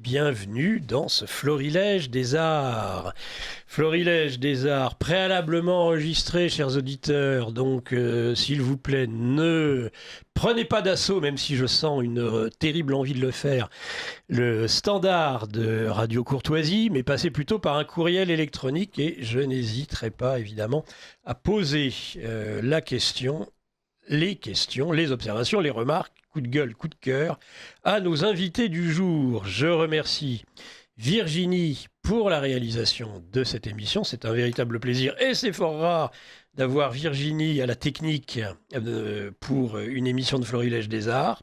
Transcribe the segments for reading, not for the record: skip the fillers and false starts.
bienvenue dans ce Florilège des Arts. Florilège des Arts, préalablement enregistré, chers auditeurs, donc s'il vous plaît, ne prenez pas d'assaut, même si je sens une terrible envie de le faire, le standard de Radio Courtoisie, mais passez plutôt par un courriel électronique et je n'hésiterai pas, évidemment, à poser la question, les observations, les remarques, coup de gueule, coup de cœur, à nos invités du jour. Je remercie Virginie pour la réalisation de cette émission. C'est un véritable plaisir et c'est fort rare d'avoir Virginie à la technique pour une émission de Florilège des Arts.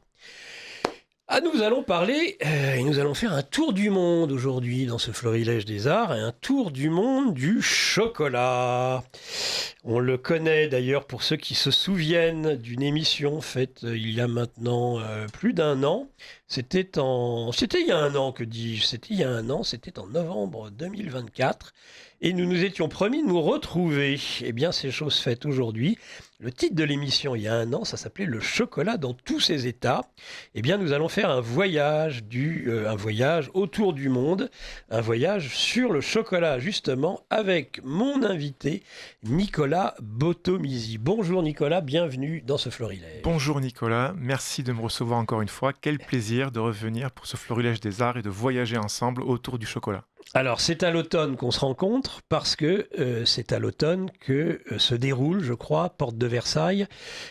Nous allons parler et nous allons faire un tour du monde aujourd'hui dans ce Florilège des Arts, et un tour du monde du chocolat. On le connaît d'ailleurs pour ceux qui se souviennent d'une émission faite il y a maintenant plus d'un an. C'était il y a un an, que dis-je ? C'était il y a un an, c'était en novembre 2024. Et nous nous étions promis de nous retrouver. Eh bien, c'est chose faite aujourd'hui. Le titre de l'émission, il y a un an, ça s'appelait « Le chocolat dans tous ses états ». Eh bien, nous allons faire un voyage autour du monde, un voyage sur le chocolat, justement, avec mon invité, Nicolas Botomisi. Bonjour Nicolas, bienvenue dans ce Florilège. Bonjour Nicolas, merci de me recevoir encore une fois. Quel plaisir de revenir pour ce Florilège des Arts et de voyager ensemble autour du chocolat. Alors, c'est à l'automne qu'on se rencontre parce que c'est à l'automne que se déroule, je crois, porte de Versailles,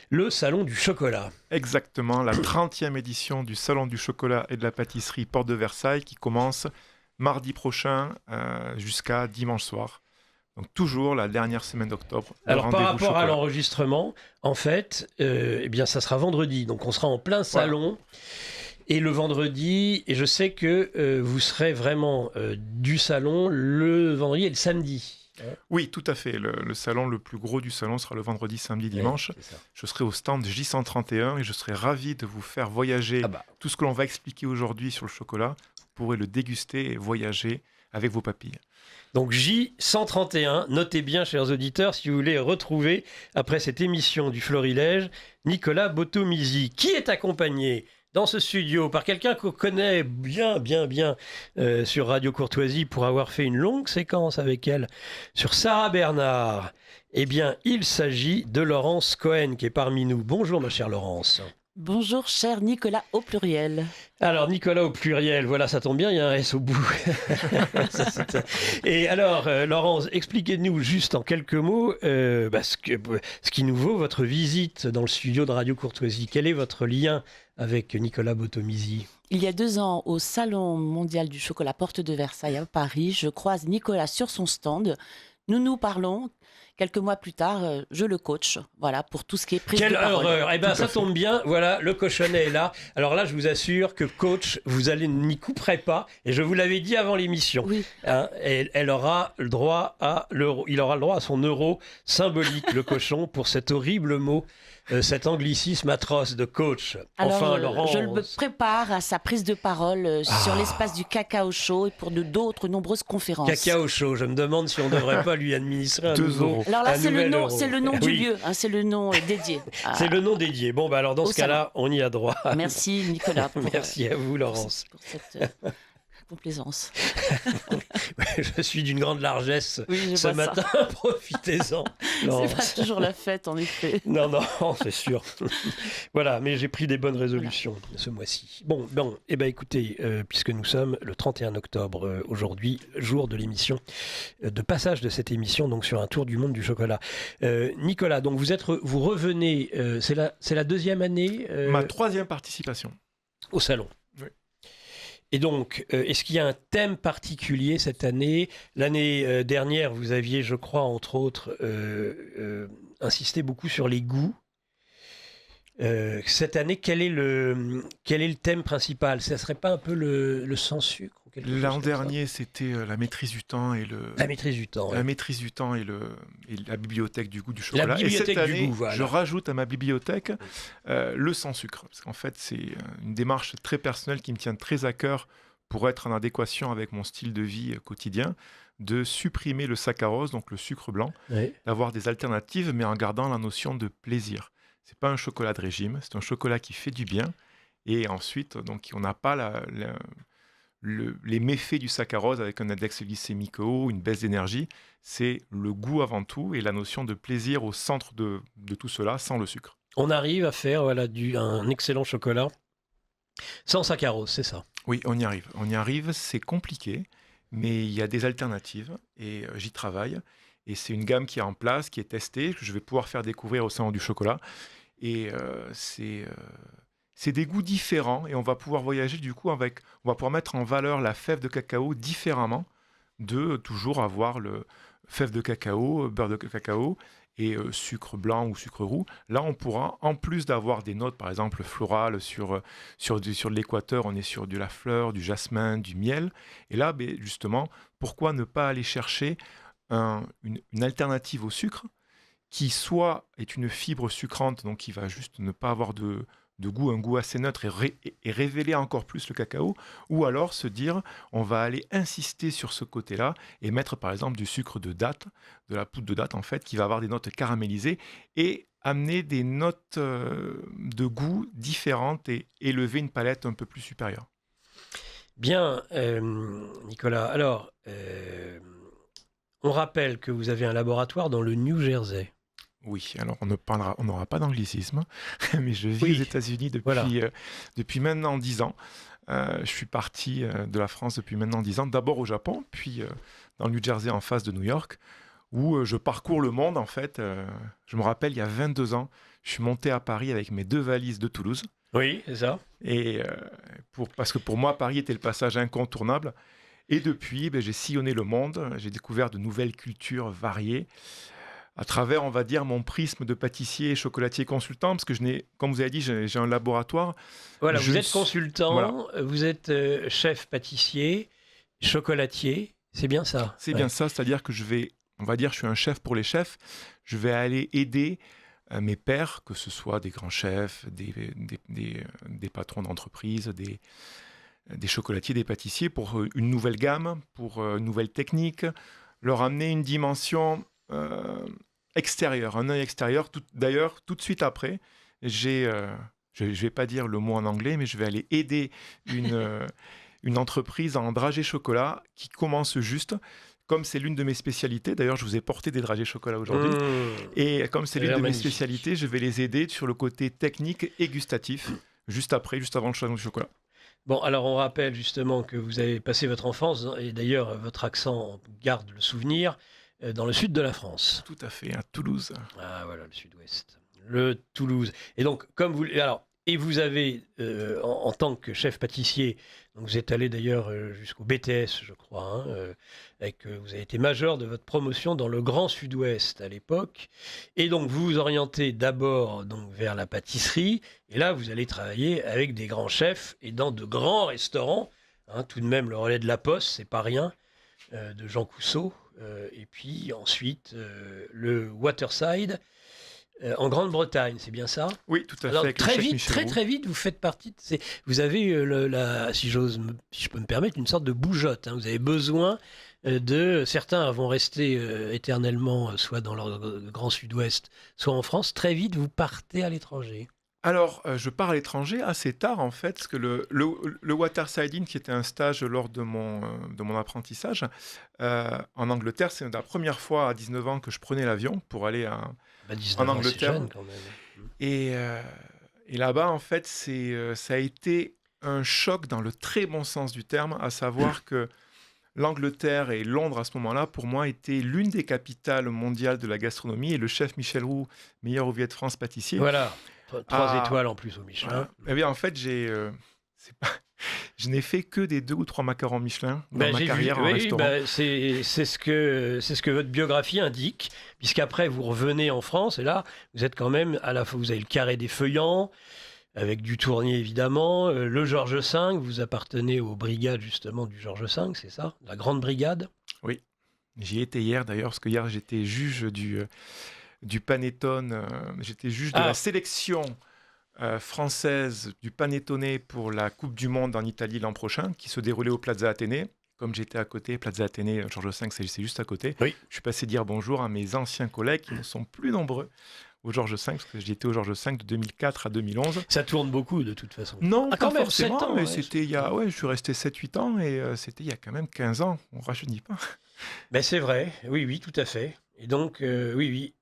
le Salon du chocolat. Exactement, la 30e édition du Salon du chocolat et de la pâtisserie porte de Versailles qui commence mardi prochain jusqu'à dimanche soir. Donc toujours la dernière semaine d'octobre. Alors par rapport chocolat. À l'enregistrement, en fait, eh bien, ça sera vendredi, donc on sera en plein salon. Voilà. Et le vendredi, et je sais que vous serez vraiment du salon le vendredi et le samedi. Oui, tout à fait. Le salon le plus gros du salon sera le vendredi, samedi, dimanche. Je serai au stand J131 et je serai ravi de vous faire voyager tout ce que l'on va expliquer aujourd'hui sur le chocolat. Vous pourrez le déguster et voyager avec vos papilles. Donc J131, notez bien, chers auditeurs, si vous voulez retrouver, après cette émission du Florilège, Nicolas Botomisi, qui est accompagné dans ce studio par quelqu'un qu'on connaît bien sur Radio Courtoisie pour avoir fait une longue séquence avec elle sur Sarah Bernard. Eh bien, il s'agit de Laurence Cohen qui est parmi nous. Bonjour ma chère Laurence. Bonjour cher Nicolas au pluriel. Alors Nicolas au pluriel, voilà, ça tombe bien, il y a un S au bout. Et alors Laurence, expliquez-nous juste en quelques mots ce qui nous vaut votre visite dans le studio de Radio Courtoisie. Quel est votre lien avec Nicolas Botomisi ? Il y a 2 ans, au Salon mondial du chocolat porte de Versailles à Paris, je croise Nicolas sur son stand. Nous parlons. Quelques mois plus tard, je le coach, voilà, pour tout ce qui est prise de parole. Quelle horreur. Eh bien, ça tombe bien, voilà, le cochonnet est là. Alors là, je vous assure que coach, vous n'y couperez pas, et je vous l'avais dit avant l'émission. Oui. Hein, il aura le droit à son euro symbolique, le cochon, pour cet horrible mot, cet anglicisme atroce de coach. Alors, enfin, Laurence... je le prépare à sa prise de parole sur l'espace du cacao chaud et pour d'autres nombreuses conférences. Cacao chaud, je me demande si on ne devrait pas lui administrer un 2 euros. Alors là, c'est le nom du lieu, hein, c'est le nom dédié. C'est le nom dédié. Bon, alors dans ce cas-là, on y a droit. Merci Nicolas. Merci à vous, Laurence. Pour cette complaisance. Je suis d'une grande largesse ce matin, profitez-en. C'est pas toujours la fête, en effet. Non, c'est sûr. Voilà, mais j'ai pris des bonnes résolutions ce mois-ci. Bon, écoutez, puisque nous sommes le 31 octobre aujourd'hui, jour de l'émission, de passage de cette émission, donc sur un tour du monde du chocolat. Nicolas, donc vous revenez, c'est la 2e année Ma 3e participation. Au salon. Oui. Et donc, est-ce qu'il y a un thème particulier cette année ? L'année dernière, vous aviez, je crois, entre autres, insisté beaucoup sur les goûts. Cette année, quel est le thème principal ? Ça ne serait pas un peu le sans-sucre ? L'an dernier, c'était la maîtrise du temps et La maîtrise du temps. La maîtrise du temps et la bibliothèque du goût du chocolat. La bibliothèque et cette année, du goût, voilà. Je rajoute à ma bibliothèque le sans-sucre. Parce qu'en fait, c'est une démarche très personnelle qui me tient très à cœur pour être en adéquation avec mon style de vie quotidien, de supprimer le saccharose, donc le sucre blanc, d'avoir des alternatives, mais en gardant la notion de plaisir. C'est pas un chocolat de régime, c'est un chocolat qui fait du bien. Et ensuite, donc, on n'a pas les méfaits du saccharose avec un index glycémique haut, une baisse d'énergie, c'est le goût avant tout et la notion de plaisir au centre de tout cela, sans le sucre. On arrive à faire un excellent chocolat sans saccharose, c'est ça? Oui, on y arrive. On y arrive, c'est compliqué, mais il y a des alternatives et j'y travaille. Et c'est une gamme qui est en place, qui est testée, que je vais pouvoir faire découvrir au salon du chocolat. Et c'est des goûts différents et on va pouvoir voyager du coup on va pouvoir mettre en valeur la fève de cacao différemment de toujours avoir le fève de cacao, beurre de cacao et sucre blanc ou sucre roux. Là, on pourra, en plus d'avoir des notes, par exemple, florales sur l'équateur, on est sur de la fleur, du jasmin, du miel. Et là, justement, pourquoi ne pas aller chercher une alternative au sucre qui soit est une fibre sucrante, donc qui va juste ne pas avoir de goût, un goût assez neutre et révéler encore plus le cacao, ou alors se dire on va aller insister sur ce côté-là et mettre par exemple du sucre de date, de la poudre de date en fait, qui va avoir des notes caramélisées et amener des notes de goût différentes et élever une palette un peu plus supérieure. Bien, Nicolas, alors, on rappelle que vous avez un laboratoire dans le New Jersey. Oui, alors on n'aura pas d'anglicisme, mais je vis aux États-Unis depuis maintenant 10 ans. Je suis parti de la France depuis maintenant 10 ans, d'abord au Japon, puis dans le New Jersey en face de New York, où je parcours le monde en fait. Je me rappelle, il y a 22 ans, je suis monté à Paris avec mes 2 valises de Toulouse. Oui, c'est ça. Et parce que pour moi, Paris était le passage incontournable. Et depuis, j'ai sillonné le monde, j'ai découvert de nouvelles cultures variées, à travers, on va dire, mon prisme de pâtissier, chocolatier, consultant, parce que comme vous avez dit, j'ai un laboratoire. Voilà, vous êtes consultant, voilà. Vous êtes chef pâtissier, chocolatier, c'est bien ça? C'est bien ça, c'est-à-dire que je suis un chef pour les chefs, je vais aller aider mes pairs, que ce soit des grands chefs, des patrons d'entreprise, des chocolatiers, des pâtissiers, pour une nouvelle gamme, pour une nouvelle technique, leur amener une dimension extérieur, un œil extérieur. D'ailleurs, tout de suite après, je ne vais pas dire le mot en anglais, mais je vais aller aider une entreprise en dragée chocolat qui commence juste. Comme c'est l'une de mes spécialités, d'ailleurs, je vous ai porté des dragées chocolat aujourd'hui. Et comme c'est l'une de mes spécialités, je vais les aider sur le côté technique et gustatif, juste avant le salon du chocolat. Bon, alors on rappelle justement que vous avez passé votre enfance, et d'ailleurs votre accent garde le souvenir, dans le sud de la France. Tout à fait, à Toulouse. Ah voilà, le sud-ouest. Le Toulouse. Et donc, vous avez, en tant que chef pâtissier, donc vous êtes allé d'ailleurs jusqu'au BTS, je crois, vous avez été major de votre promotion dans le Grand Sud-Ouest à l'époque. Et donc, vous vous orientez d'abord vers la pâtisserie. Et là, vous allez travailler avec des grands chefs et dans de grands restaurants. Tout de même, le Relais de la Poste, c'est pas rien, de Jean Cousseau. Et puis ensuite, le Waterside. En Grande-Bretagne, c'est bien ça? Oui, tout à fait. Alors, avec très vite, vous faites partie de ces... Vous avez, si je peux me permettre, une sorte de bougeotte. Vous avez besoin Certains vont rester éternellement, soit dans le Grand Sud-Ouest, soit en France. Très vite, vous partez à l'étranger. Alors, je pars à l'étranger assez tard, en fait, parce que le Watersiding, qui était un stage lors de mon apprentissage, en Angleterre, c'est la première fois à 19 ans que je prenais l'avion pour aller en Angleterre. C'est jeune, quand même. Et là-bas, en fait, ça a été un choc dans le très bon sens du terme, à savoir que l'Angleterre et Londres, à ce moment-là, pour moi, étaient l'une des capitales mondiales de la gastronomie. Et le chef Michel Roux, meilleur ouvrier de France pâtissier... Voilà. 3 étoiles en plus au Michelin. Eh bien, en fait, je n'ai fait que des 2 ou 3 macarons Michelin dans ma carrière en restaurant. C'est ce que votre biographie indique, puisqu'après vous revenez en France et là vous êtes quand même à la fois, vous avez le carré des Feuillants avec du Tournier évidemment, le Georges V. Vous appartenez aux brigades justement du Georges V, c'est ça, la grande brigade. Oui, j'y étais hier d'ailleurs parce que hier j'étais juge du Panettone, j'étais juge de la sélection française du Panettone pour la Coupe du Monde en Italie l'an prochain, qui se déroulait au Plaza Athénée. Comme j'étais à côté, Plaza Athénée, Georges V, c'est juste à côté. Oui. Je suis passé dire bonjour à mes anciens collègues qui ne sont plus nombreux au Georges V, parce que j'y étais au Georges V de 2004 à 2011. Ça tourne beaucoup de toute façon. Non, Ah, pas quand même, forcément, 7 ans, mais ouais, c'était il y a, je suis resté 7-8 ans et c'était il y a quand même 15 ans, on ne rajeunit pas. Ben, c'est vrai, oui, oui, tout à fait. Et donc, oui, oui.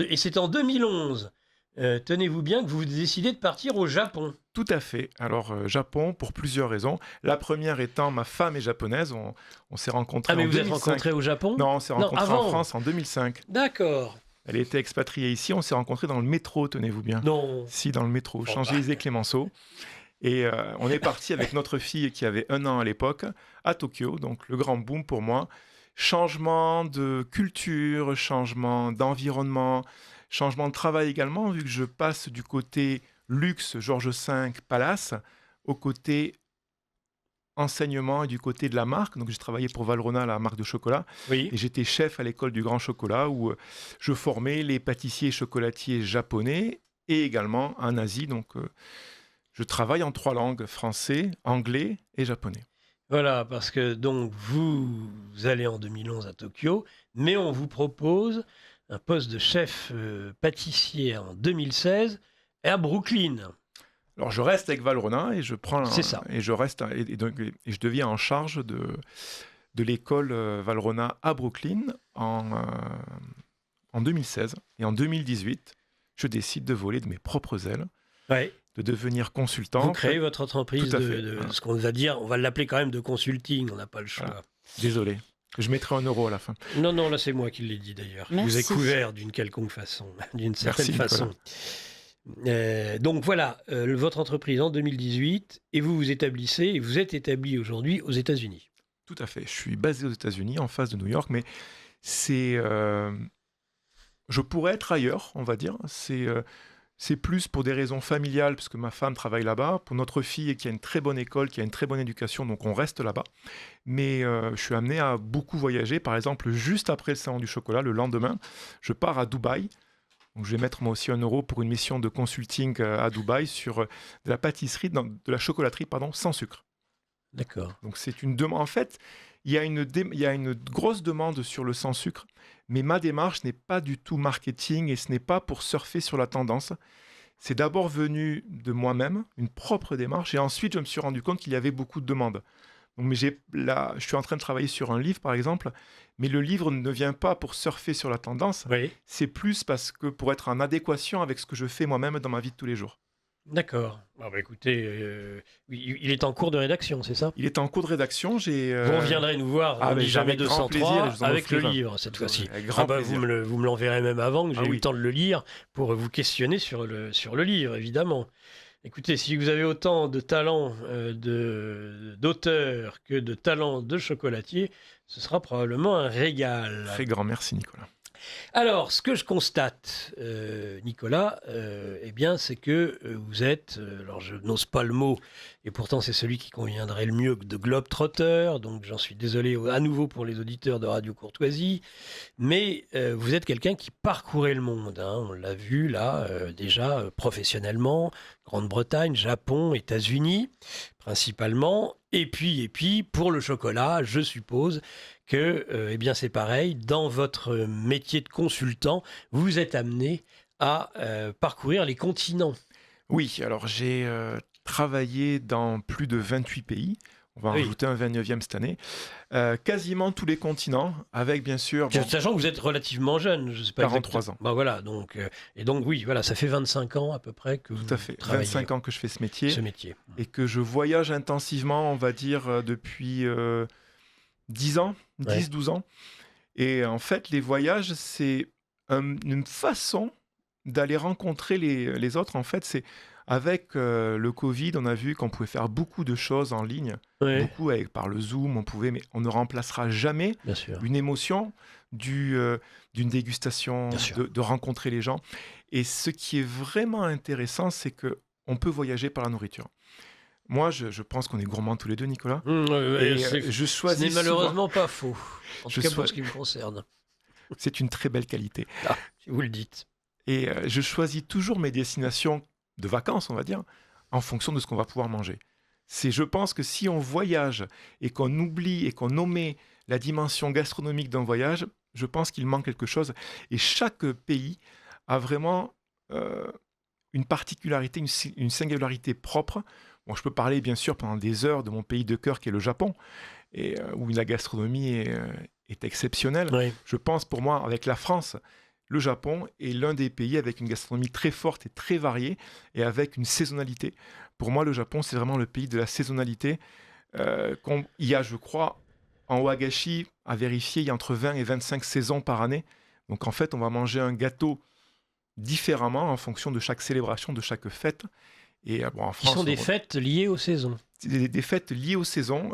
Et c'est en 2011, tenez-vous bien, que vous décidez de partir au Japon. Tout à fait. Alors, Japon, pour plusieurs raisons. La première étant, ma femme est japonaise, on s'est rencontrés Ah, mais en vous êtes 2005. rencontrés au Japon? Non, on s'est rencontrés avant. en France en 2005. D'accord. Elle était expatriée ici, on s'est rencontrés dans le métro, tenez-vous bien. Non. Si, dans le métro, Bon, Champs-Élysées-Clémenceau. Et on est parti avec notre fille qui avait 1 an à l'époque, à Tokyo, donc le grand boom pour moi. Changement de culture, changement d'environnement, changement de travail également, vu que je passe du côté luxe, Georges V, Palace, au côté enseignement et du côté de la marque. Donc j'ai travaillé pour Valrhona, la marque de chocolat, Oui. et j'étais chef à l'école du Grand Chocolat où je formais les pâtissiers et chocolatiers japonais et également en Asie. Donc je travaille en 3 langues, français, anglais et japonais. Voilà, parce que donc vous allez en 2011 à Tokyo, mais on vous propose un poste de chef pâtissier en 2016 à Brooklyn. Alors je reste avec Valrhona et je prends C'est ça. et je reste et je deviens en charge de l'école Valrhona à Brooklyn en 2016 et en 2018, je décide de voler de mes propres ailes, Ouais. de devenir consultant. Vous créez votre entreprise Tout à fait. de ce qu'on va dire, on va l'appeler quand même de consulting, on n'a pas le choix. Voilà. Désolé, je mettrai 1 euro à la fin. Non, non, là c'est moi qui l'ai dit d'ailleurs. Je vous ai Merci. couvert d'une quelconque façon, d'une certaine Nicolas. façon. Donc voilà, votre entreprise en 2018, et vous vous établissez, et vous êtes établi aujourd'hui aux États-Unis. Tout à fait. Je suis basé aux États-Unis, en face de New York, mais c'est, je pourrais être ailleurs, on va dire. C'est plus pour des raisons familiales, puisque ma femme travaille là-bas, pour notre fille qui a une très bonne école, qui a une très bonne éducation, donc on reste là-bas. Mais je suis amené à beaucoup voyager. Par exemple, juste après le salon du chocolat, le lendemain, je pars à Dubaï. Donc je vais mettre moi aussi 1 euro pour une mission de consulting à Dubaï sur de la pâtisserie, de la chocolaterie, pardon, sans sucre. D'accord. Donc c'est une demande. En fait, il y a une grosse demande sur le sans sucre, mais ma démarche n'est pas du tout marketing et ce n'est pas pour surfer sur la tendance. C'est d'abord venu de moi-même, une propre démarche, et ensuite je me suis rendu compte qu'il y avait beaucoup de demandes. Donc, mais je suis en train de travailler sur un livre, par exemple, mais le livre ne vient pas pour surfer sur la tendance, Oui, c'est plus parce que pour être en adéquation avec ce que je fais moi-même dans ma vie de tous les jours. d'accord. Ah bah écoutez, il est en cours de rédaction, c'est ça? Il est en cours de rédaction, Vous reviendrez nous voir, ah, on mais dit jamais avec grand 203, plaisir, et je vous en avec le offrirai. livre cette fois-ci. Avec grand plaisir. Vous me l'enverrez même avant, que j'ai Ah eu oui. le temps de le lire, pour vous questionner sur le livre, évidemment. Écoutez, si vous avez autant de talent d'auteur que de talent de chocolatier, ce sera probablement un régal. Très grand merci, Nicolas. Alors, ce que je constate, Nicolas, eh bien, c'est que vous êtes, alors je n'ose pas le mot, et pourtant c'est celui qui conviendrait le mieux, de globe-trotter, donc j'en suis désolé à nouveau pour les auditeurs de Radio Courtoisie, mais vous êtes quelqu'un qui parcourait le monde, hein, on l'a vu là, déjà professionnellement, Grande-Bretagne, Japon, États-Unis, principalement, et puis pour le chocolat, je suppose que eh bien c'est pareil, dans votre métier de consultant, vous êtes amené à parcourir les continents. Oui, alors j'ai travaillé dans plus de 28 pays. On va en Oui. rajouter un 29e cette année. Quasiment tous les continents, avec bien sûr Sachant que vous êtes relativement jeune, je sais pas 43 exactement. ans. Bah voilà, donc et donc oui, voilà, ça fait 25 ans à peu près que Tout à fait. vous travaillez 25 ans que je fais ce métier ce métier. et que je voyage intensivement, on va dire, depuis 10 ans, Ouais. 10-12 ans. Et en fait, les voyages, c'est une façon d'aller rencontrer les autres. En fait, c'est avec le Covid, on a vu qu'on pouvait faire beaucoup de choses en ligne, Ouais, beaucoup par le Zoom, mais on ne remplacera jamais bien sûr. une émotion d'une dégustation, Bien sûr. de rencontrer les gens. Et ce qui est vraiment intéressant, c'est que on peut voyager par la nourriture. Moi, je pense qu'on est gourmands tous les deux, Nicolas. Et je ce choisis n'est souvent- malheureusement pas faux, en Je tout cas pour sois- ce qui me concerne, C'est une très belle qualité. si vous le dites. Et je choisis toujours mes destinations de vacances, on va dire, en fonction de ce qu'on va pouvoir manger. Je pense que si on voyage et qu'on oublie et qu'on omet la dimension gastronomique d'un voyage, je pense qu'il manque quelque chose. Et chaque pays a vraiment une particularité, une singularité propre. Bon, je peux parler bien sûr pendant des heures de mon pays de cœur qui est le Japon, et où la gastronomie est exceptionnelle. Oui. Je pense pour moi, avec la France, le Japon est l'un des pays avec une gastronomie très forte et très variée, et avec une saisonnalité. Pour moi, le Japon, c'est vraiment le pays de la saisonnalité. Il y a, je crois, en Wagashi, à vérifier, il y a entre 20 et 25 saisons par année. Donc en fait, on va manger un gâteau différemment en fonction de chaque célébration, de chaque fête. Et bon, en Qui France, sont des fêtes liées aux saisons. des fêtes liées aux saisons.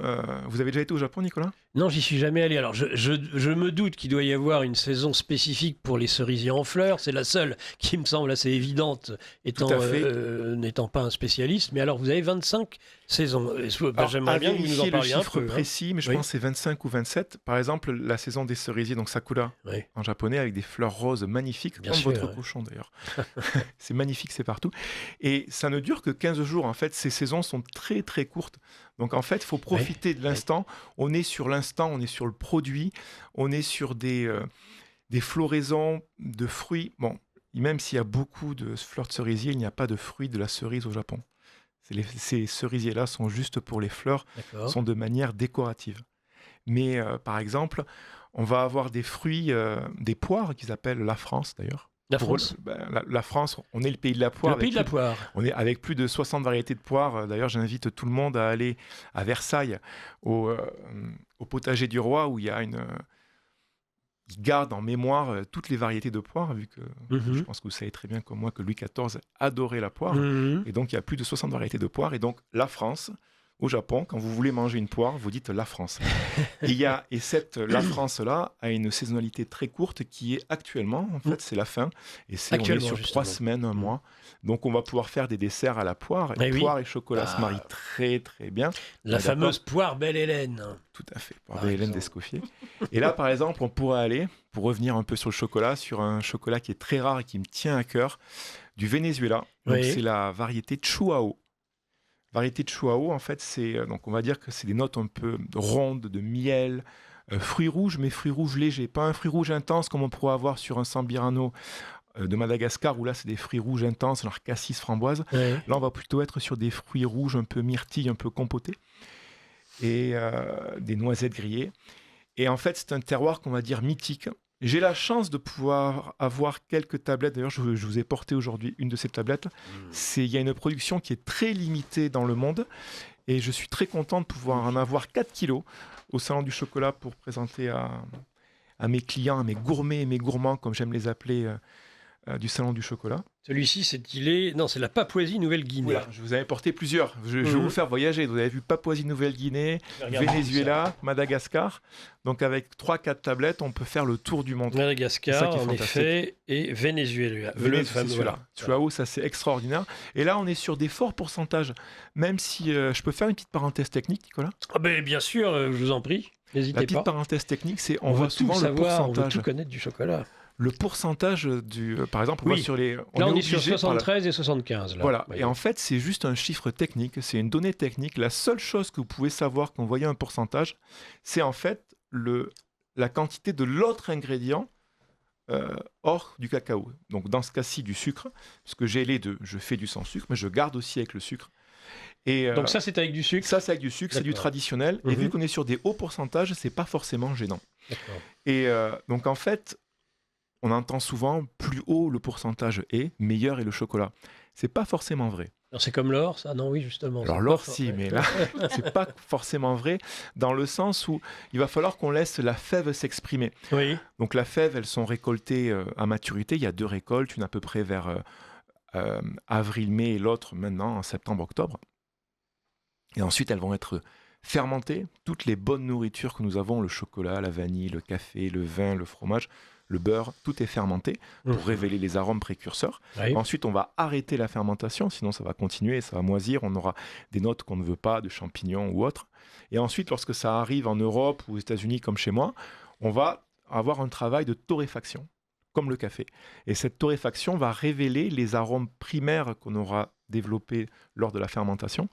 Vous avez déjà été au Japon, Nicolas? Non, j'y suis jamais allé. Alors, je me doute qu'il doit y avoir une saison spécifique pour les cerisiers en fleurs. C'est la seule qui me semble assez évidente, n'étant pas un spécialiste. Mais alors, vous avez 25 saisons. J'aimerais bien que vous nous en parliez un peu. Le chiffre précis, mais je pense que c'est 25 ou 27. Par exemple, la saison des cerisiers, donc sakura, en japonais, avec des fleurs roses magnifiques, comme votre cochon d'ailleurs. C'est magnifique, c'est partout. Et ça ne dure que 15 jours. En fait, ces saisons sont très, très courtes. Donc en fait, il faut profiter de l'instant. On est sur l'instant, on est sur le produit, on est sur des floraisons de fruits. Bon, même s'il y a beaucoup de fleurs de cerisier, il n'y a pas de fruits de la cerise au Japon. Ces cerisiers-là sont juste pour les fleurs, sont de manière décorative. Mais par exemple, on va avoir des fruits, des poires qu'ils appellent la France d'ailleurs. La France. La France, on est le pays de la poire. Le pays de la poire. On est avec plus de 60 variétés de poires. D'ailleurs, j'invite tout le monde à aller à Versailles, au potager du roi, où il garde en mémoire toutes les variétés de poires, vu que je pense que vous savez très bien comme moi que Louis XIV adorait la poire. Et donc, il y a plus de 60 variétés de poires. Et donc, la France, au Japon, quand vous voulez manger une poire, vous dites la France. La France-là a une saisonnalité très courte qui est actuellement, en fait, c'est la fin. Et on est sur 3 semaines, un mois. Donc, on va pouvoir faire des desserts à la poire. Poire et chocolat se marient très, très bien. La fameuse poire Belle-Hélène. Tout à fait, poire Belle-Hélène d'Escoffier. Et là, par exemple, on pourrait aller, pour revenir un peu sur le chocolat, sur un chocolat qui est très rare et qui me tient à cœur, du Venezuela. Donc, c'est la variété Chuao. Variété de Chuao, en fait, donc on va dire que c'est des notes un peu rondes, de miel, fruits rouges, mais fruits rouges légers. Pas un fruit rouge intense comme on pourrait avoir sur un Sambirano de Madagascar, où là, c'est des fruits rouges intenses, genre cassis, framboise. Là, on va plutôt être sur des fruits rouges un peu myrtilles, un peu compotés, et des noisettes grillées. Et en fait, c'est un terroir qu'on va dire mythique. J'ai la chance de pouvoir avoir quelques tablettes. D'ailleurs, je vous ai porté aujourd'hui une de ces tablettes. Il y a une production qui est très limitée dans le monde. Et je suis très content de pouvoir en avoir 4 kilos au Salon du Chocolat pour présenter à mes clients, à mes gourmets et mes gourmands, comme j'aime les appeler, du Salon du Chocolat. Celui-ci, c'est la Papouasie-Nouvelle-Guinée. Voilà, je vous avais porté plusieurs. Je vais vous faire voyager. Vous avez vu Papouasie-Nouvelle-Guinée, Venezuela, Madagascar. Donc avec 3-4 tablettes, on peut faire le tour du monde. Madagascar, en effet, et Venezuela. Chuao, ça c'est extraordinaire. Et là, on est sur des forts pourcentages. Même si je peux faire une petite parenthèse technique, Nicolas. Bien sûr, je vous en prie. N'hésitez pas. La petite parenthèse technique, c'est on voit souvent le pourcentage. On veut tout connaître du chocolat. Le pourcentage par exemple, on voit sur les. On est sur 73 et 75. Là. Voilà. Et en fait, c'est juste un chiffre technique, c'est une donnée technique. La seule chose que vous pouvez savoir quand vous voyez un pourcentage, c'est en fait la quantité de l'autre ingrédient hors du cacao. Donc dans ce cas-ci, du sucre, puisque j'ai les deux. Je fais du sans sucre, mais je garde aussi avec le sucre. Et, donc ça, c'est avec du sucre. Ça, c'est avec du sucre, c'est du traditionnel. Et vu qu'on est sur des hauts pourcentages, c'est pas forcément gênant. Et donc en fait, on entend souvent plus haut le pourcentage est, meilleur est le chocolat. C'est pas forcément vrai. Alors c'est comme l'or, ça? Non, oui, justement. Alors l'or, si, mais là, c'est pas forcément vrai, dans le sens où il va falloir qu'on laisse la fève s'exprimer. Oui. Donc la fève, elles sont récoltées à maturité. Il y a 2 récoltes, une à peu près vers avril-mai et l'autre maintenant en septembre-octobre. Et ensuite, elles vont être fermentées. Toutes les bonnes nourritures que nous avons, le chocolat, la vanille, le café, le vin, le fromage, le beurre, tout est fermenté pour révéler les arômes précurseurs. Ensuite, on va arrêter la fermentation, sinon ça va continuer, ça va moisir, on aura des notes qu'on ne veut pas, de champignons ou autres. Et ensuite, lorsque ça arrive en Europe ou aux États-Unis comme chez moi, on va avoir un travail de torréfaction, comme le café. Et cette torréfaction va révéler les arômes primaires qu'on aura développés lors de la fermentation.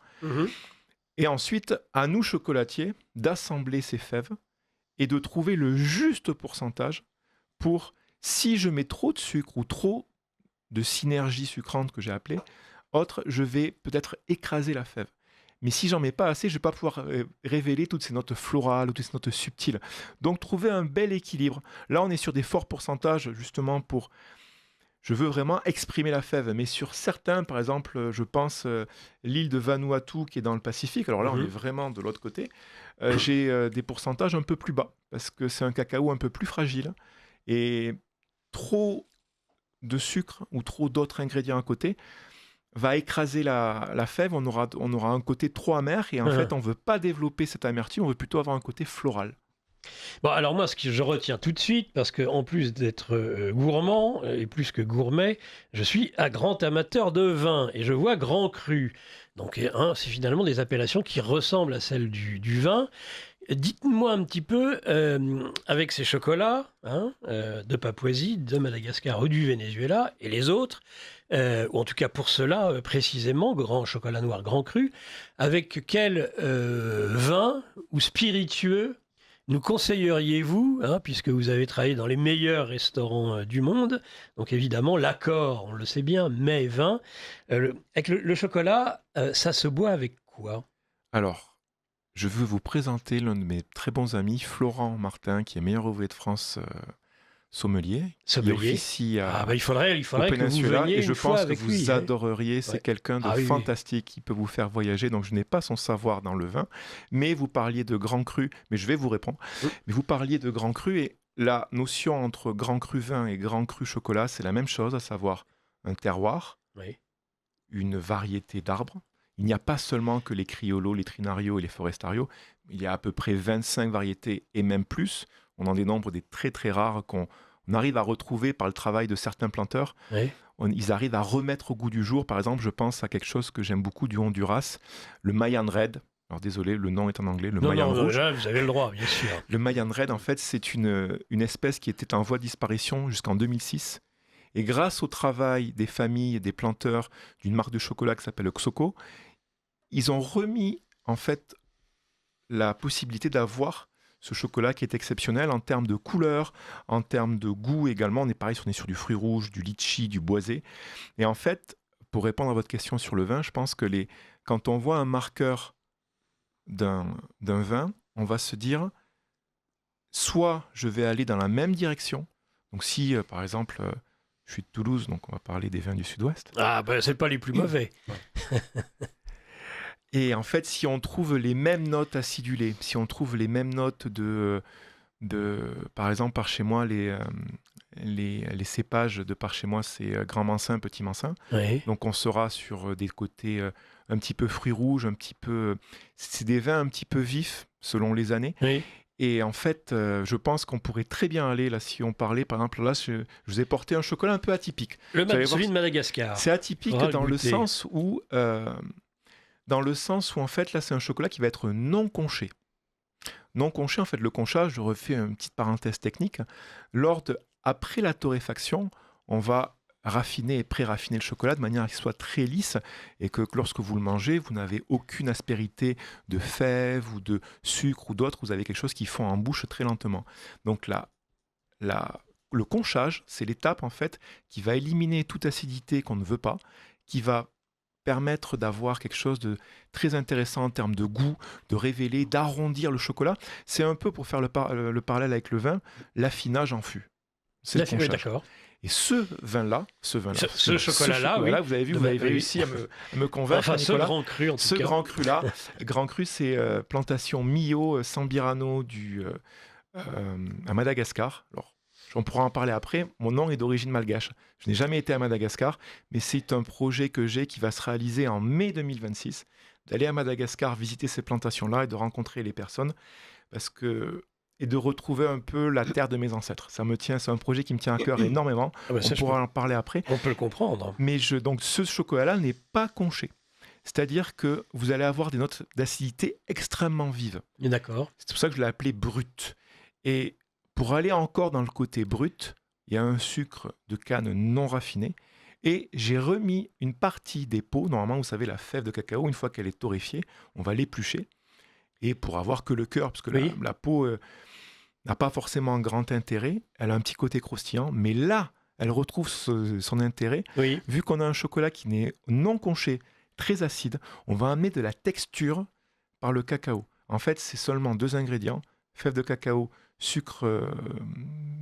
Et ensuite, à nous, chocolatiers, d'assembler ces fèves et de trouver le juste pourcentage pour, si je mets trop de sucre ou trop de synergie sucrante que j'ai appelée. Autre, je vais peut-être écraser la fève. Mais si j'en mets pas assez, je vais pas pouvoir révéler toutes ces notes florales ou toutes ces notes subtiles. Donc trouver un bel équilibre. Là, on est sur des forts pourcentages justement pour... Je veux vraiment exprimer la fève. Mais sur certains, par exemple, je pense l'île de Vanuatu qui est dans le Pacifique. Alors là, on est vraiment de l'autre côté. J'ai des pourcentages un peu plus bas parce que c'est un cacao un peu plus fragile. Et trop de sucre ou trop d'autres ingrédients à côté va écraser la fève, on aura un côté trop amer et en fait on ne veut pas développer cette amertume, on veut plutôt avoir un côté floral. Bon, alors moi, ce que je retiens tout de suite, parce qu'en plus d'être gourmand, et plus que gourmet, je suis un grand amateur de vin, et je vois grand cru. Donc c'est finalement des appellations qui ressemblent à celles du vin. Dites-moi un petit peu, avec ces chocolats de Papouasie, de Madagascar ou du Venezuela, et les autres, ou en tout cas pour cela précisément, grand chocolat noir, grand cru, avec quel vin ou spiritueux nous conseilleriez-vous, puisque vous avez travaillé dans les meilleurs restaurants du monde, donc évidemment l'accord, on le sait bien, mets vin, avec le chocolat, ça se boit avec quoi? Alors, je veux vous présenter l'un de mes très bons amis, Florent Martin, qui est meilleur ouvrier de France sommelier. Qui officie il faudrait au que vous Peninsula, veniez et je une fois pense que avec vous lui. adoreriez. C'est quelqu'un de fantastique qui peut vous faire voyager. Donc, je n'ai pas son savoir dans le vin, mais vous parliez de grand cru, mais je vais vous répondre. Mais vous parliez de grand cru et la notion entre grand cru vin et grand cru chocolat, c'est la même chose, à savoir un terroir, une variété d'arbres. Il n'y a pas seulement que les criolos, les trinarios et les forestarios. Il y a à peu près 25 variétés et même plus. On en dénombre des très très rares qu'on arrive à retrouver par le travail de certains planteurs. Ils arrivent à remettre au goût du jour. Par exemple, je pense à quelque chose que j'aime beaucoup du Honduras, le Mayan Red. Alors désolé, le nom est en anglais, le Mayan rouge. Là, vous avez le droit, bien sûr. Le Mayan Red, en fait, c'est une espèce qui était en voie de disparition jusqu'en 2006. Et grâce au travail des familles et des planteurs d'une marque de chocolat qui s'appelle Xoco, ils ont remis en fait la possibilité d'avoir ce chocolat qui est exceptionnel en termes de couleur, en termes de goût également. On est sur du fruit rouge, du litchi, du boisé. Et en fait, pour répondre à votre question sur le vin, je pense que quand on voit un marqueur d'un vin, on va se dire, soit je vais aller dans la même direction. Donc si, par exemple, je suis de Toulouse, donc on va parler des vins du Sud-Ouest. C'est pas les plus mauvais. Et en fait, si on trouve les mêmes notes acidulées, si on trouve les mêmes notes par exemple, par chez moi, les cépages de par chez moi, c'est Grand Mansin, Petit Mansin. Donc on sera sur des côtés un petit peu fruits rouges, c'est des vins un petit peu vifs selon les années. Et en fait, je pense qu'on pourrait très bien aller, là, si on parlait, par exemple, là, je vous ai porté un chocolat un peu atypique. Celui de Madagascar. C'est atypique dans le sens où... en fait, là, c'est un chocolat qui va être non conché. Non conché, en fait, le conchage, je refais une petite parenthèse technique. Après la torréfaction, on va raffiner et pré-raffiner le chocolat de manière à qu'il soit très lisse et que lorsque vous le mangez, vous n'avez aucune aspérité de fèves ou de sucre ou d'autres. Vous avez quelque chose qui fond en bouche très lentement. Donc là, le conchage, c'est l'étape en fait qui va éliminer toute acidité qu'on ne veut pas, qui va permettre d'avoir quelque chose de très intéressant en termes de goût, de révéler, d'arrondir le chocolat. C'est un peu, pour faire le parallèle avec le vin, l'affinage en fût. C'est le conchage. D'accord. Et ce chocolat-là, oui. Vous avez vu, vous avez réussi à me convaincre. Enfin, Nicolas. Ce grand cru, en tout cas. Grand cru-là. Grand cru, c'est plantation Mio Sambirano à Madagascar. Alors, on pourra en parler après. Mon nom est d'origine malgache. Je n'ai jamais été à Madagascar, mais c'est un projet que j'ai qui va se réaliser en mai 2026, d'aller à Madagascar visiter ces plantations-là et de rencontrer les personnes, et de retrouver un peu la terre de mes ancêtres. C'est un projet qui me tient à cœur énormément. On pourra en parler après. On peut le comprendre. Mais donc ce chocolat-là n'est pas conché. C'est-à-dire que vous allez avoir des notes d'acidité extrêmement vives. D'accord. C'est pour ça que je l'ai appelé brut. Et pour aller encore dans le côté brut, il y a un sucre de canne non raffiné. Et j'ai remis une partie des peaux. Normalement, vous savez, la fève de cacao, une fois qu'elle est torréfiée, on va l'éplucher. Et pour avoir que le cœur, parce que la peau n'a pas forcément un grand intérêt, elle a un petit côté croustillant. Mais là, elle retrouve son intérêt. Oui. Vu qu'on a un chocolat qui n'est non conché, très acide, on va amener de la texture par le cacao. En fait, c'est seulement 2 ingrédients, fèves de cacao, sucre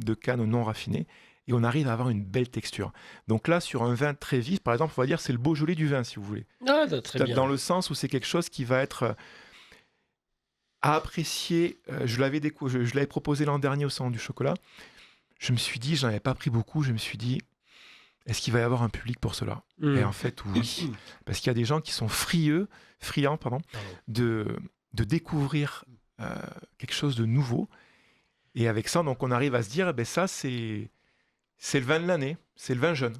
de canne non raffiné, et on arrive à avoir une belle texture. Donc là, sur un vin très vif, par exemple, on va dire c'est le Beaujolais du vin, si vous voulez. Ah, très bien. Dans le sens où c'est quelque chose qui va être à apprécier. Je l'avais proposé l'an dernier au Salon du Chocolat. Je me suis dit, j'en avais pas pris beaucoup, je me suis dit, est-ce qu'il va y avoir un public pour cela ? Et en fait, oui. Parce qu'il y a des gens qui sont friands de découvrir quelque chose de nouveau. Et avec ça, donc, on arrive à se dire, eh ben, ça, c'est le vin de l'année, c'est le vin jeune.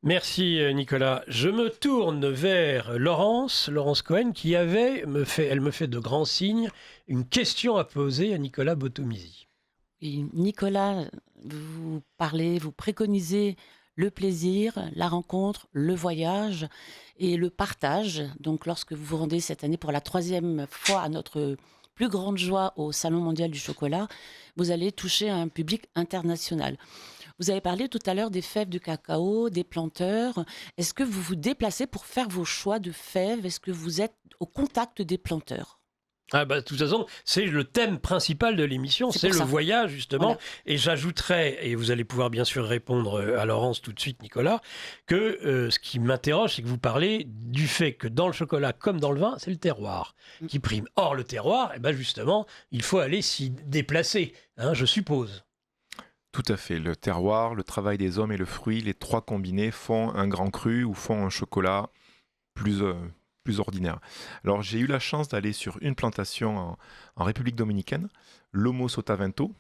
Merci Nicolas. Je me tourne vers Laurence Cohen, qui me fait de grands signes, une question à poser à Nicolas Botomisi. Et Nicolas, vous préconisez le plaisir, la rencontre, le voyage et le partage. Donc lorsque vous vous rendez cette année pour la 3e fois à notre plus grande joie au Salon mondial du chocolat, vous allez toucher un public international. Vous avez parlé tout à l'heure des fèves de cacao, des planteurs. Est-ce que vous vous déplacez pour faire vos choix de fèves ? Est-ce que vous êtes au contact des planteurs ? De toute façon, c'est le thème principal de l'émission, c'est le voyage justement. Voilà. Et j'ajouterais, et vous allez pouvoir bien sûr répondre à Laurence tout de suite, Nicolas, que ce qui m'interroge, c'est que vous parlez du fait que dans le chocolat comme dans le vin, c'est le terroir qui prime. Or, le terroir, justement, il faut aller s'y déplacer, je suppose. Tout à fait. Le terroir, le travail des hommes et le fruit, les 3 combinés font un grand cru ou font un chocolat plus ordinaire. Alors, j'ai eu la chance d'aller sur une plantation en République dominicaine, Lomo Sotavento,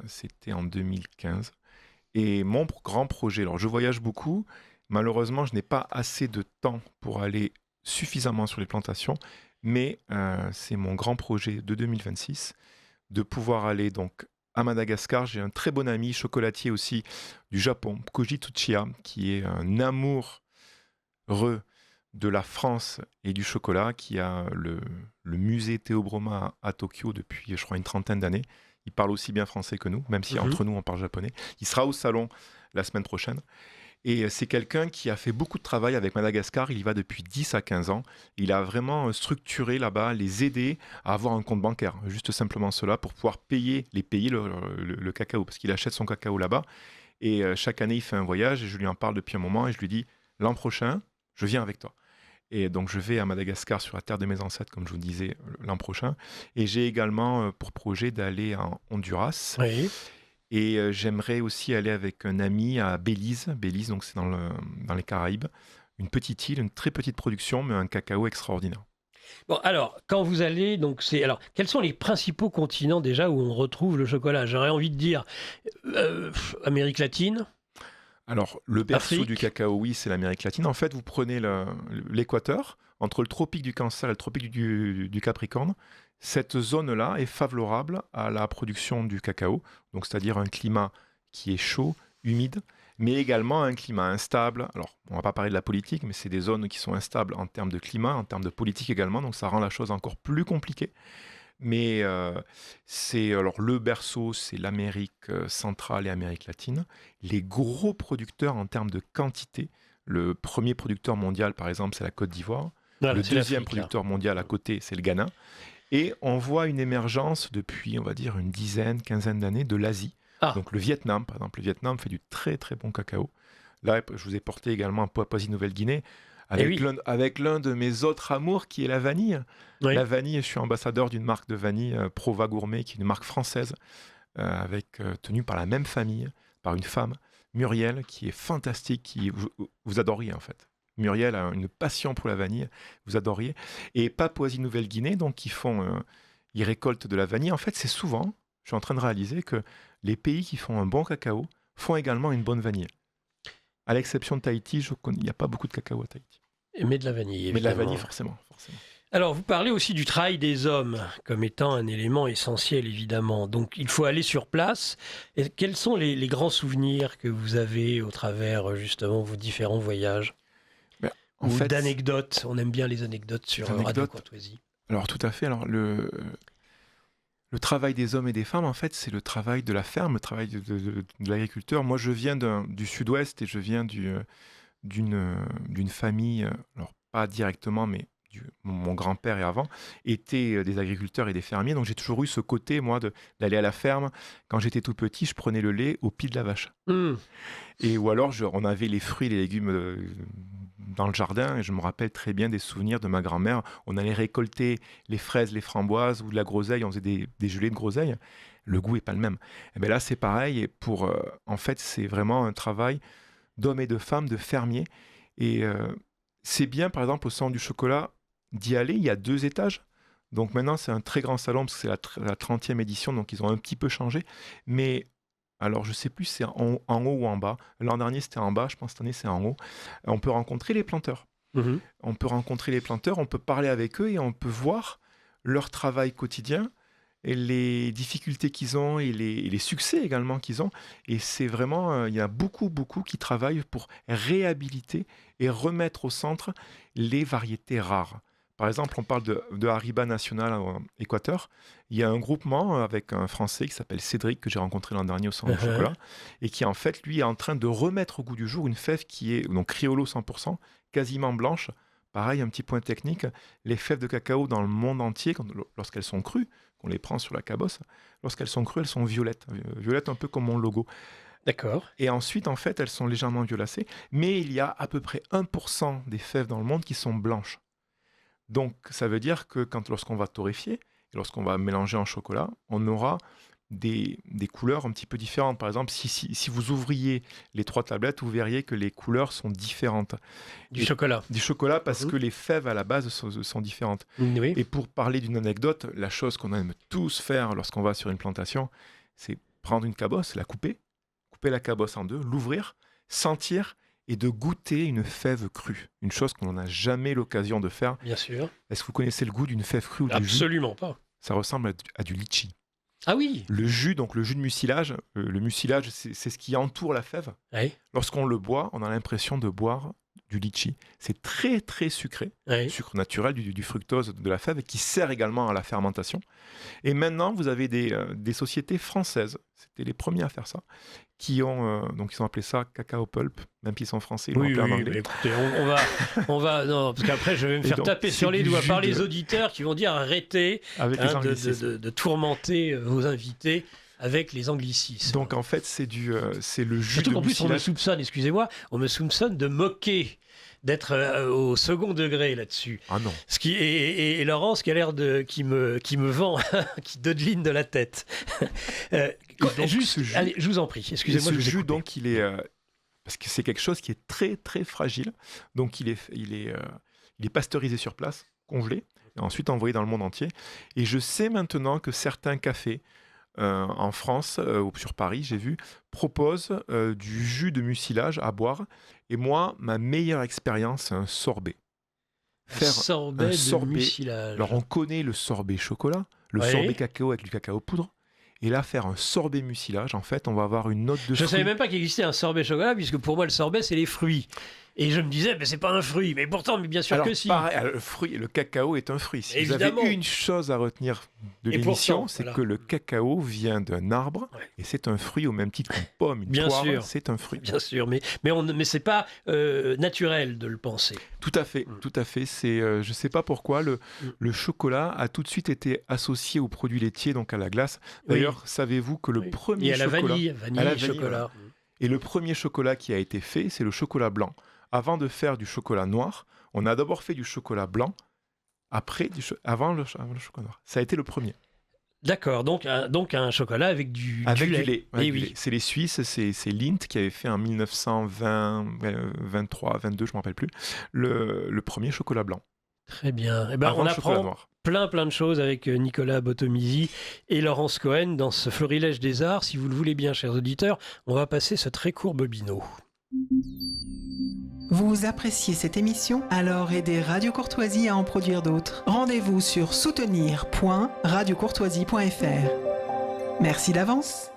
c'était en 2015. Et mon grand projet, alors je voyage beaucoup, malheureusement, je n'ai pas assez de temps pour aller suffisamment sur les plantations, mais c'est mon grand projet de 2026, de pouvoir aller donc à Madagascar. J'ai un très bon ami chocolatier aussi du Japon, Koji Tsuchiya, qui est un amoureux de la France et du chocolat, qui a le musée Théobroma à Tokyo depuis, je crois, une 30aine d'années. Il parle aussi bien français que nous, même si entre nous, on parle japonais. Il sera au salon la semaine prochaine. Et c'est quelqu'un qui a fait beaucoup de travail avec Madagascar. Il y va depuis 10 à 15 ans. Il a vraiment structuré là-bas, les aider à avoir un compte bancaire. Juste simplement cela pour pouvoir payer le cacao. Parce qu'il achète son cacao là-bas. Et chaque année, il fait un voyage. Et je lui en parle depuis un moment. Et je lui dis, l'an prochain, je viens avec toi. Et donc, je vais à Madagascar, sur la terre de mes ancêtres, comme je vous disais, l'an prochain. Et j'ai également pour projet d'aller en Honduras. Oui. Et j'aimerais aussi aller avec un ami à Belize. Belize, donc c'est dans les Caraïbes. Une petite île, une très petite production, mais un cacao extraordinaire. Bon, alors, quand vous allez, quels sont les principaux continents déjà où on retrouve le chocolat ? J'aurais envie de dire Amérique latine. Alors, le berceau Afrique. Du cacao, oui, c'est l'Amérique latine. En fait, vous prenez l'équateur, entre le tropique du Cancer et le tropique du Capricorne. Cette zone-là est favorable à la production du cacao, donc c'est-à-dire un climat qui est chaud, humide, mais également un climat instable. Alors, on ne va pas parler de la politique, mais c'est des zones qui sont instables en termes de climat, en termes de politique également, donc ça rend la chose encore plus compliquée. Mais le berceau, c'est l'Amérique centrale et Amérique latine. Les gros producteurs en termes de quantité, le premier producteur mondial, par exemple, c'est la Côte d'Ivoire. Le deuxième producteur mondial à côté, c'est le Ghana. Et on voit une émergence depuis, on va dire, une quinzaine d'années de l'Asie. Donc le Vietnam, par exemple. Le Vietnam fait du très, très bon cacao. Là, je vous ai porté également un Papouasie-Nouvelle-Guinée avec l'un de mes autres amours qui est la vanille. Oui. La vanille, je suis ambassadeur d'une marque de vanille, Prova Gourmet, qui est une marque française, tenue par la même famille, par une femme, Muriel, qui est fantastique, vous adoriez en fait. Muriel a une passion pour la vanille, vous adoriez. Et Papouasie-Nouvelle-Guinée, donc ils récoltent de la vanille. En fait, c'est souvent, je suis en train de réaliser que les pays qui font un bon cacao font également une bonne vanille. À l'exception de Tahiti, il n'y a pas beaucoup de cacao à Tahiti. Mais de la vanille, évidemment. Mais de la vanille, forcément. Alors, vous parlez aussi du travail des hommes comme étant un élément essentiel, évidemment. Donc, il faut aller sur place. Et quels sont les grands souvenirs que vous avez au travers, justement, vos différents voyages ? Ou d'anecdotes. On aime bien les anecdotes sur Radio Courtoisie. Alors, tout à fait. Alors, le Le travail des hommes et des femmes, en fait, c'est le travail de la ferme, le travail de l'agriculteur. Moi, je viens du sud-ouest et je viens d'une famille, alors pas directement, mais mon grand-père et avant, étaient des agriculteurs et des fermiers. Donc j'ai toujours eu ce côté, moi, d'aller à la ferme. Quand j'étais tout petit, je prenais le lait au pied de la vache. Et ou alors, on avait les fruits et les légumes dans le jardin. Et je me rappelle très bien des souvenirs de ma grand-mère. On allait récolter les fraises, les framboises ou de la groseille. On faisait des gelées de groseille. Le goût n'est pas le même. Et bien là, c'est pareil. Et en fait, c'est vraiment un travail d'hommes et de femmes, de fermiers. Et c'est bien, par exemple, au Salon du chocolat, d'y aller. Il y a 2 étages. Donc maintenant, c'est un très grand salon parce que c'est la 30e édition. Donc ils ont un petit peu changé. Mais alors, je ne sais plus si c'est en haut ou en bas. L'an dernier, c'était en bas. Je pense que cette année, c'est en haut. On peut rencontrer les planteurs. On peut rencontrer les planteurs, on peut parler avec eux et on peut voir leur travail quotidien et les difficultés qu'ils ont et les succès également qu'ils ont. Et c'est vraiment, il y a beaucoup qui travaillent pour réhabiliter et remettre au centre les variétés rares. Par exemple, on parle de Hariba National en Équateur. Il y a un groupement avec un Français qui s'appelle Cédric, que j'ai rencontré l'an dernier au Salon du chocolat, et qui en fait, lui, est en train de remettre au goût du jour une fève qui est donc Criollo 100%, quasiment blanche. Pareil, un petit point technique, les fèves de cacao dans le monde entier, lorsqu'elles sont crues, qu'on les prend sur la cabosse, lorsqu'elles sont crues, elles sont violettes. Violettes un peu comme mon logo. D'accord. Et ensuite, en fait, elles sont légèrement violacées, mais il y a à peu près 1% des fèves dans le monde qui sont blanches. Donc, ça veut dire que lorsqu'on va torréfier, et lorsqu'on va mélanger en chocolat, on aura des couleurs un petit peu différentes. Par exemple, si vous ouvriez les 3 tablettes, vous verriez que les couleurs sont différentes. Du chocolat. Du chocolat, parce que les fèves à la base sont différentes. Oui. Et pour parler d'une anecdote, la chose qu'on aime tous faire lorsqu'on va sur une plantation, c'est prendre une cabosse, la couper la cabosse en 2, l'ouvrir, sentir et de goûter une fève crue. Une chose qu'on n'a jamais l'occasion de faire. Bien sûr. Est-ce que vous connaissez le goût d'une fève crue ou du jus ? Absolument pas. Ça ressemble à du litchi. Ah oui. Le jus, donc le jus de mucilage, le mucilage, c'est ce qui entoure la fève. Oui. Lorsqu'on le boit, on a l'impression de boire du litchi. C'est très très sucré, sucre naturel, du fructose de la fève, qui sert également à la fermentation. Et maintenant, vous avez des sociétés françaises, c'était les premiers à faire ça, qui ont appelé ça cacao pulp, même s'ils sont français, ils l'ont appelé en anglais. Mais écoutez, on va, non, parce qu'après je vais me faire taper sur les doigts par les auditeurs qui vont dire arrêtez de tourmenter vos invités avec les anglicismes. Donc en fait, c'est le jus surtout de qu'en plus, mucilage. on me soupçonne de moquer, d'être au second degré là-dessus. Ah non. Et Laurence qui a l'air qui me vend, qui dodeline de la tête. Allez, je vous en prie, excusez-moi. Ce jus, donc, il est parce que c'est quelque chose qui est très très fragile. Donc il est pasteurisé sur place, congelé, et ensuite envoyé dans le monde entier. Et je sais maintenant que certains cafés en France ou sur Paris, j'ai vu, proposent du jus de mucilage à boire. Et moi, ma meilleure expérience, c'est un sorbet. Un sorbet de mucilage. Alors, on connaît le sorbet chocolat, le sorbet cacao avec du cacao poudre. Et là, faire un sorbet mucilage, en fait, on va avoir une note de fruits. Je ne savais même pas qu'il existait un sorbet chocolat, puisque pour moi, le sorbet, c'est les fruits. Et je me disais, mais c'est pas un fruit. Mais pourtant, bien sûr que si. Pareil, le cacao est un fruit. Si évidemment. Vous avez une chose à retenir de l'émission, c'est que le cacao vient d'un arbre et c'est un fruit au même titre qu'une pomme, une poire, c'est un fruit. Bien sûr, mais c'est pas naturel de le penser. Tout à fait, tout à fait. Je sais pas pourquoi le chocolat a tout de suite été associé aux produits laitiers, donc à la glace. D'ailleurs, savez-vous que le premier chocolat... Et à la vanille chocolat. Et le premier chocolat qui a été fait, c'est le chocolat blanc. Avant de faire du chocolat noir, on a d'abord fait du chocolat blanc, avant le chocolat noir. Ça a été le premier. D'accord, donc un chocolat avec du lait. Lait. C'est les Suisses, c'est Lindt qui avait fait en 1920, 23, 22, je ne me rappelle plus, le premier chocolat blanc. Très bien. On apprend plein de choses avec Nicolas Botomisi et Laurence Cohen dans ce Florilège des Arts. Si vous le voulez bien, chers auditeurs, on va passer ce très court bobino. Vous appréciez cette émission? Alors aidez Radio Courtoisie à en produire d'autres. Rendez-vous sur soutenir.radiocourtoisie.fr. Merci d'avance.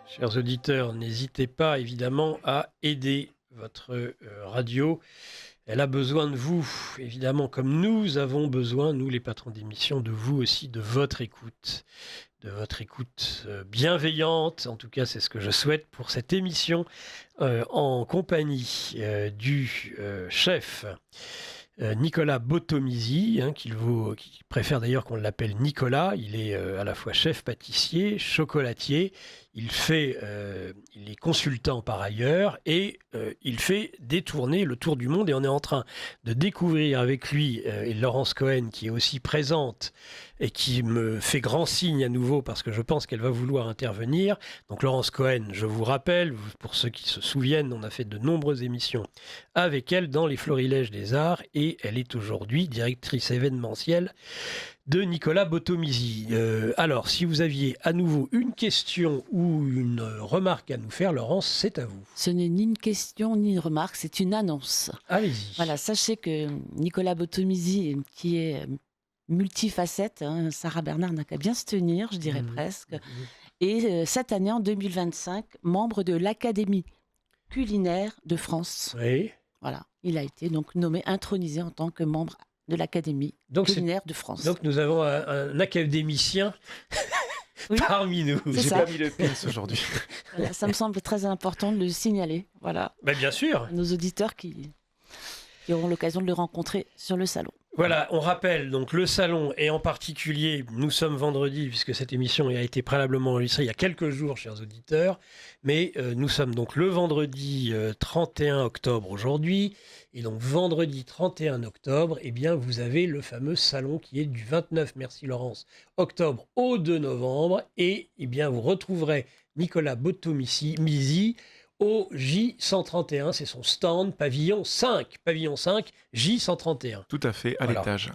Chers auditeurs, n'hésitez pas évidemment à aider votre radio. Elle a besoin de vous, évidemment, comme nous avons besoin, nous les patrons d'émission, de vous aussi, de votre écoute. votre écoute bienveillante. En tout cas, c'est ce que je souhaite pour cette émission en compagnie du chef Nicolas Botomisi, qui préfère d'ailleurs qu'on l'appelle Nicolas. Il est à la fois chef pâtissier, chocolatier. Il est consultant par ailleurs et il fait détourner le tour du monde. Et on est en train de découvrir avec lui et Laurence Cohen qui est aussi présente et qui me fait grand signe à nouveau parce que je pense qu'elle va vouloir intervenir. Donc Laurence Cohen, je vous rappelle, pour ceux qui se souviennent, on a fait de nombreuses émissions avec elle dans les Florilèges des Arts et elle est aujourd'hui directrice événementielle de Nicolas Botomisi. Alors, si vous aviez à nouveau une question ou une remarque à nous faire, Laurence, c'est à vous. Ce n'est ni une question ni une remarque, c'est une annonce. Allez-y. Voilà, sachez que Nicolas Botomisi, qui est multifacette, Sarah Bernard n'a qu'à bien se tenir, je dirais presque, et cette année, en 2025, membre de l'Académie culinaire de France. Oui. Voilà, il a été donc nommé, intronisé en tant que membre de l'Académie culinaire de France. Donc nous avons un académicien parmi nous. J'ai pas mis le pins aujourd'hui. Voilà, ça me semble très important de le signaler. Voilà. Bien sûr. Nos auditeurs qui auront l'occasion de le rencontrer sur le salon. Voilà, on rappelle donc le salon et en particulier, nous sommes vendredi puisque cette émission a été préalablement enregistrée il y a quelques jours, chers auditeurs, mais nous sommes donc le vendredi 31 octobre aujourd'hui et donc vendredi 31 octobre, eh bien vous avez le fameux salon qui est du 29, merci Laurence, octobre au 2 novembre et eh bien vous retrouverez Nicolas Botomisi au J131, c'est son stand, pavillon 5, J131. Tout à fait, à Voilà. l'étage.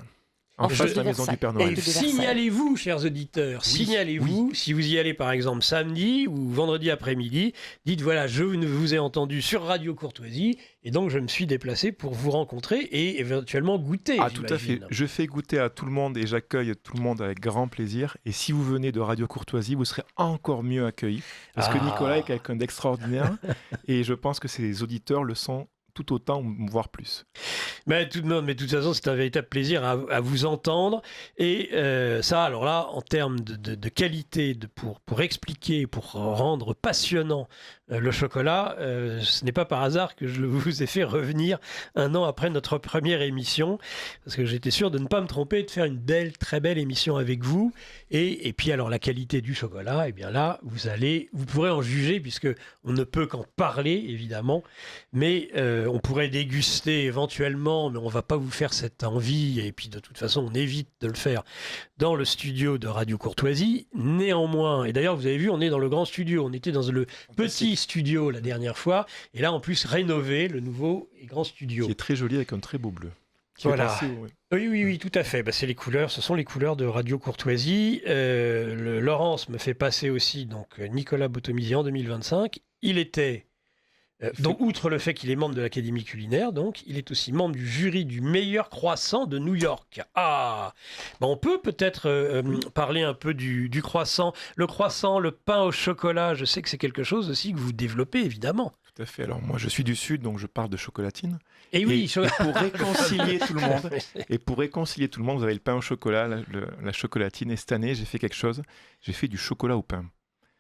En face de la maison du Père Et Noël. signalez-vous, chers auditeurs, signalez-vous, si vous y allez par exemple samedi ou vendredi après-midi, dites voilà, je vous ai entendu sur Radio Courtoisie et donc je me suis déplacé pour vous rencontrer et éventuellement goûter. Ah, tout à fait. Je fais goûter à tout le monde et j'accueille tout le monde avec grand plaisir. Et si vous venez de Radio Courtoisie, vous serez encore mieux accueillis parce que Nicolas est quelqu'un d'extraordinaire et je pense que ses auditeurs le sont tout autant, voire plus. Mais de toute façon, c'est un véritable plaisir à vous entendre. Et ça, alors là, en termes de qualité, pour expliquer, pour rendre passionnant le chocolat, ce n'est pas par hasard que je vous ai fait revenir un an après notre première émission, parce que j'étais sûr de ne pas me tromper, de faire une très belle émission avec vous. Et puis alors la qualité du chocolat, eh bien là, vous pourrez en juger, puisque on ne peut qu'en parler, évidemment, mais on pourrait déguster éventuellement, mais on ne va pas vous faire cette envie, et puis de toute façon, on évite de le faire dans le studio de Radio Courtoisie. Néanmoins, et d'ailleurs, vous avez vu, on est dans le grand studio, on était dans le petit studio la dernière fois, et là, en plus, rénové, le nouveau et grand studio. Qui est très joli avec un très beau bleu. Voilà. Oui, tout à fait. C'est les couleurs, ce sont les couleurs de Radio Courtoisie. Laurence me fait passer aussi donc Nicolas Botomisi en 2025. Il était donc, outre le fait qu'il est membre de l'Académie culinaire, donc, il est aussi membre du jury du meilleur croissant de New York. On peut peut-être parler un peu du croissant. Le croissant, le pain au chocolat, je sais que c'est quelque chose aussi que vous développez, évidemment. Tout à fait. Alors, moi, je suis du Sud, donc je parle de chocolatine. Et pour réconcilier tout le monde, vous avez le pain au chocolat, la chocolatine. Et cette année, j'ai fait quelque chose. J'ai fait du chocolat au pain.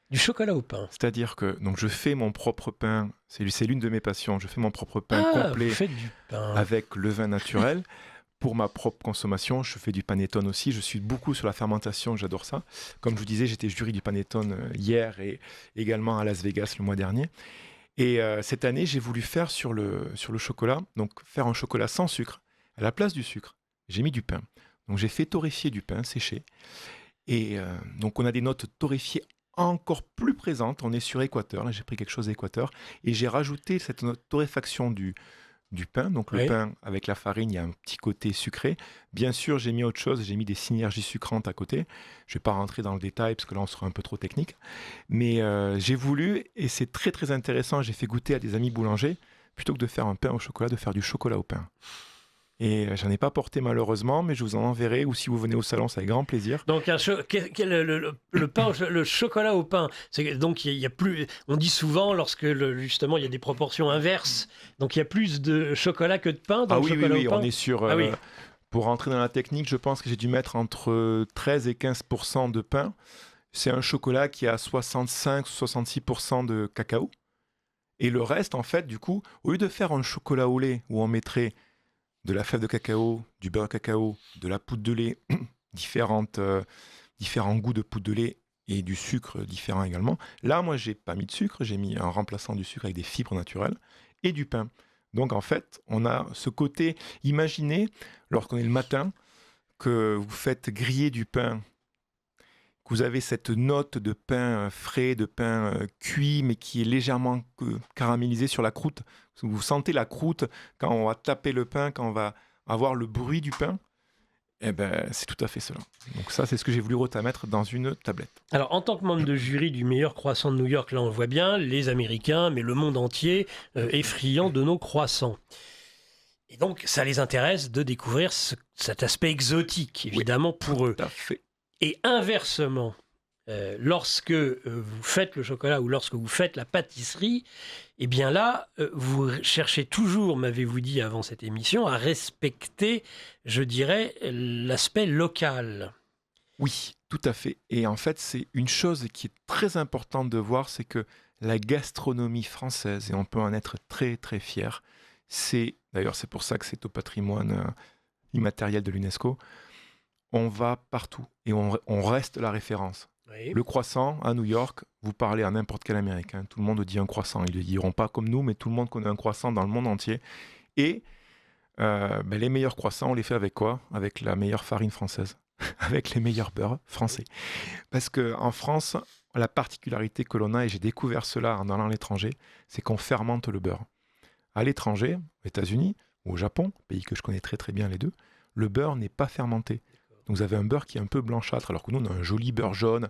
Du chocolat au pain. C'est-à-dire que donc je fais mon propre pain, c'est l'une de mes passions, je fais mon propre pain complet avec levain naturel. Pour ma propre consommation, je fais du panettone aussi, je suis beaucoup sur la fermentation, j'adore ça. Comme je vous disais, j'étais jury du panettone hier et également à Las Vegas le mois dernier. Et cette année, j'ai voulu faire sur le chocolat, donc faire un chocolat sans sucre. À la place du sucre, j'ai mis du pain. Donc j'ai fait torréfier du pain séché. Et donc on a des notes torréfiées encore plus présente. On est sur Équateur. Là, j'ai pris quelque chose d'Équateur et j'ai rajouté cette torréfaction du pain. Donc, le pain avec la farine, il y a un petit côté sucré. Bien sûr, j'ai mis autre chose. J'ai mis des synergies sucrantes à côté. Je ne vais pas rentrer dans le détail parce que là, on sera un peu trop technique. Mais j'ai voulu, et c'est très, très intéressant, j'ai fait goûter à des amis boulangers, plutôt que de faire un pain au chocolat, de faire du chocolat au pain. Et j'en ai pas porté malheureusement, mais je vous en enverrai, ou si vous venez au salon, c'est avec grand plaisir. Donc le pain, le chocolat au pain, donc il y a plus. On dit souvent lorsque justement il y a des proportions inverses, donc il y a plus de chocolat que de pain dans le chocolat au pain. On est sur. Pour rentrer dans la technique, je pense que j'ai dû mettre entre 13 et 15% de pain c'est un chocolat qui a 65-66% de cacao. Et le reste, en fait, du coup, au lieu de faire un chocolat au lait où on mettrait de la fève de cacao, du beurre de cacao, de la poudre de lait, différents goûts de poudre de lait et du sucre différent également. Là, moi, j'ai pas mis de sucre, j'ai mis un remplaçant du sucre avec des fibres naturelles et du pain. Donc, en fait, on a ce côté, imaginez, lorsqu'on est le matin, que vous faites griller du pain, que vous avez cette note de pain frais, de pain cuit, mais qui est légèrement caramélisé sur la croûte. Vous sentez la croûte quand on va taper le pain, quand on va avoir le bruit du pain. Eh ben, c'est tout à fait cela. Donc ça, c'est ce que j'ai voulu remettre dans une tablette. Alors, en tant que membre de jury du meilleur croissant de New York, là on le voit bien, les Américains, mais le monde entier est friand de nos croissants. Et donc, ça les intéresse de découvrir cet aspect exotique, évidemment, pour eux. Tout à fait. Et inversement, lorsque vous faites le chocolat ou lorsque vous faites la pâtisserie, eh bien là, vous cherchez toujours, m'avez-vous dit avant cette émission, à respecter, je dirais, l'aspect local. Oui, tout à fait. Et en fait, c'est une chose qui est très importante de voir, c'est que la gastronomie française, et on peut en être très très fier, d'ailleurs c'est pour ça que c'est au patrimoine immatériel de l'UNESCO, on va partout et on reste la référence. Oui. Le croissant à New York, vous parlez à n'importe quel Américain, tout le monde dit un croissant. Ils ne le diront pas comme nous, mais tout le monde connaît un croissant dans le monde entier. Et les meilleurs croissants, on les fait avec quoi ? Avec la meilleure farine française, avec les meilleurs beurres français. Parce qu'en France, la particularité que l'on a, et j'ai découvert cela en allant à l'étranger, c'est qu'on fermente le beurre. À l'étranger, aux États-Unis ou au Japon, pays que je connais très très bien les deux, le beurre n'est pas fermenté. Donc vous avez un beurre qui est un peu blanchâtre, alors que nous on a un joli beurre jaune,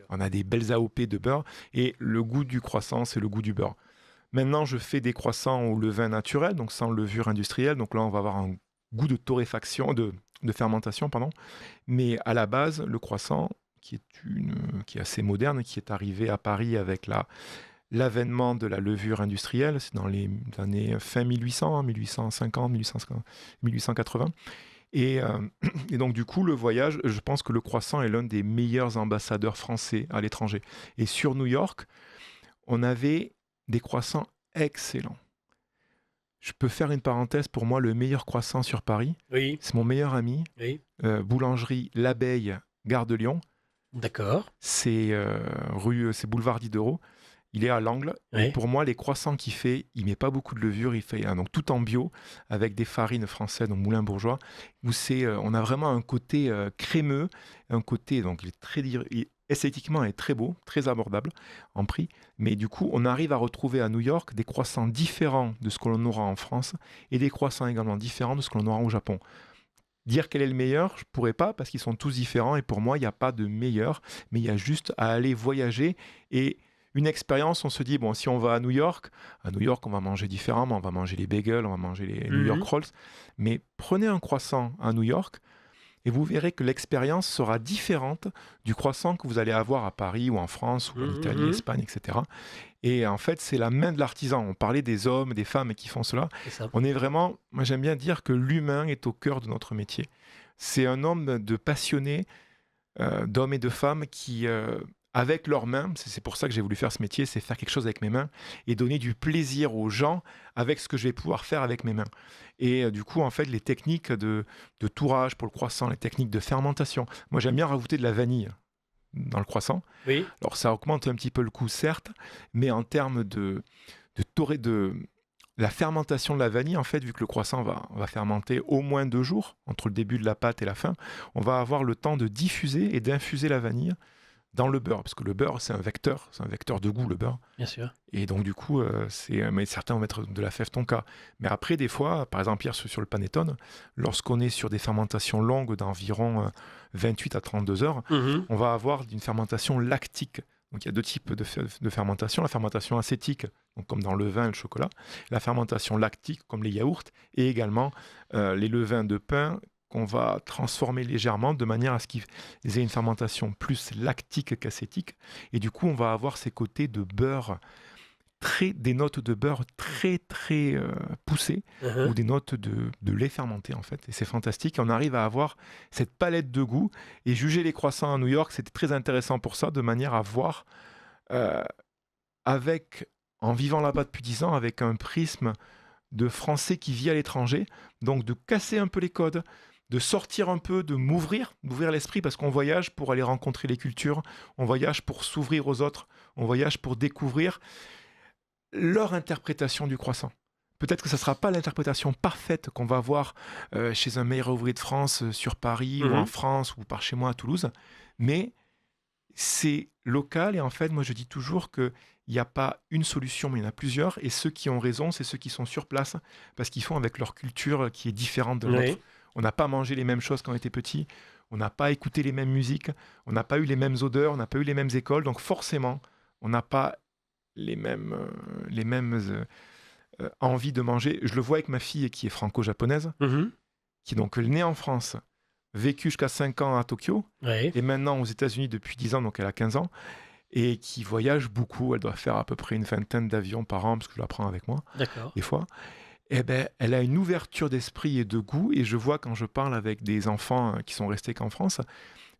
on a des belles AOP de beurre, et le goût du croissant, c'est le goût du beurre. Maintenant, je fais des croissants au levain naturel, donc sans levure industrielle, donc là on va avoir un goût de torréfaction, de fermentation, pardon. Mais à la base, le croissant, qui est assez moderne, qui est arrivé à Paris avec l'avènement de la levure industrielle, c'est dans les années fin 1800, 1850, 1880. Et donc du coup, le voyage, je pense que le croissant est l'un des meilleurs ambassadeurs français à l'étranger. Et sur New York, on avait des croissants excellents. Je peux faire une parenthèse, pour moi, le meilleur croissant sur Paris, Oui. c'est mon meilleur ami, boulangerie L'Abeille, Gare de Lyon. D'accord. C'est c'est boulevard Diderot. Il est à l'angle. Oui. Et pour moi, les croissants qu'il fait, il met pas beaucoup de levure. Il fait donc tout en bio avec des farines françaises, donc moulin bourgeois. Où on a vraiment un côté crémeux, un côté donc esthétiquement il est très beau, très abordable en prix. Mais du coup, on arrive à retrouver à New York des croissants différents de ce que l'on aura en France et des croissants également différents de ce que l'on aura au Japon. Dire quel est le meilleur, je ne pourrais pas parce qu'ils sont tous différents et pour moi, il n'y a pas de meilleur, mais il y a juste à aller voyager et une expérience, on se dit, bon, si on va à New York, on va manger différemment, on va manger les bagels, on va manger les New York Rolls, mais prenez un croissant à New York et vous verrez que l'expérience sera différente du croissant que vous allez avoir à Paris ou en France ou en Italie, Espagne, etc. Et en fait, c'est la main de l'artisan. On parlait des hommes, des femmes qui font cela. On est vraiment, moi j'aime bien dire que l'humain est au cœur de notre métier. C'est un homme de passionnés, d'hommes et de femmes qui... avec leurs mains, c'est pour ça que j'ai voulu faire ce métier, c'est faire quelque chose avec mes mains et donner du plaisir aux gens avec ce que je vais pouvoir faire avec mes mains. Et du coup, en fait, les techniques de tourage pour le croissant, les techniques de fermentation. Moi, j'aime bien rajouter de la vanille dans le croissant. Oui. Alors, ça augmente un petit peu le coût, certes, mais en termes de la fermentation de la vanille, en fait, vu que le croissant va fermenter au moins 2 jours, entre le début de la pâte et la fin, on va avoir le temps de diffuser et d'infuser la vanille dans le beurre, parce que le beurre, c'est un vecteur de goût, le beurre. Bien sûr. Et donc, du coup, mais certains vont mettre de la fève tonka. Mais après, des fois, par exemple, hier, sur le panettone, lorsqu'on est sur des fermentations longues d'environ 28 à 32 heures, on va avoir une fermentation lactique. Donc, il y a 2 types de fermentation. La fermentation acétique, donc comme dans le vin et le chocolat. La fermentation lactique, comme les yaourts. Et également, les levains de pain qu'on va transformer légèrement de manière à ce qu'ils aient une fermentation plus lactique qu'acétique. Et du coup, on va avoir ces côtés de beurre des notes de beurre très très poussées, ou des notes de lait fermenté en fait. Et c'est fantastique. On arrive à avoir cette palette de goût. Et juger les croissants à New York, c'était très intéressant pour ça, de manière à voir en vivant là-bas depuis 10 ans, avec un prisme de Français qui vit à l'étranger, donc de casser un peu les codes, de sortir un peu, d'ouvrir l'esprit, parce qu'on voyage pour aller rencontrer les cultures, on voyage pour s'ouvrir aux autres, on voyage pour découvrir leur interprétation du croissant. Peut-être que ça ne sera pas l'interprétation parfaite qu'on va voir chez un meilleur ouvrier de France sur Paris, ou en France, ou par chez moi à Toulouse, mais c'est local. Et en fait, moi je dis toujours qu'il n'y a pas une solution, mais il y en a plusieurs, et ceux qui ont raison, c'est ceux qui sont sur place, parce qu'ils font avec leur culture qui est différente de notre. On n'a pas mangé les mêmes choses quand on était petit, on n'a pas écouté les mêmes musiques, on n'a pas eu les mêmes odeurs, on n'a pas eu les mêmes écoles, donc forcément, on n'a pas les mêmes envies de manger. Je le vois avec ma fille qui est franco-japonaise, qui est donc née en France, vécue jusqu'à 5 ans à Tokyo, et maintenant aux États-Unis depuis 10 ans, donc elle a 15 ans, et qui voyage beaucoup. Elle doit faire à peu près une 20aine d'avions par an, parce que je la prends avec moi, des fois. Eh ben, elle a une ouverture d'esprit et de goût, et je vois quand je parle avec des enfants qui sont restés qu'en France,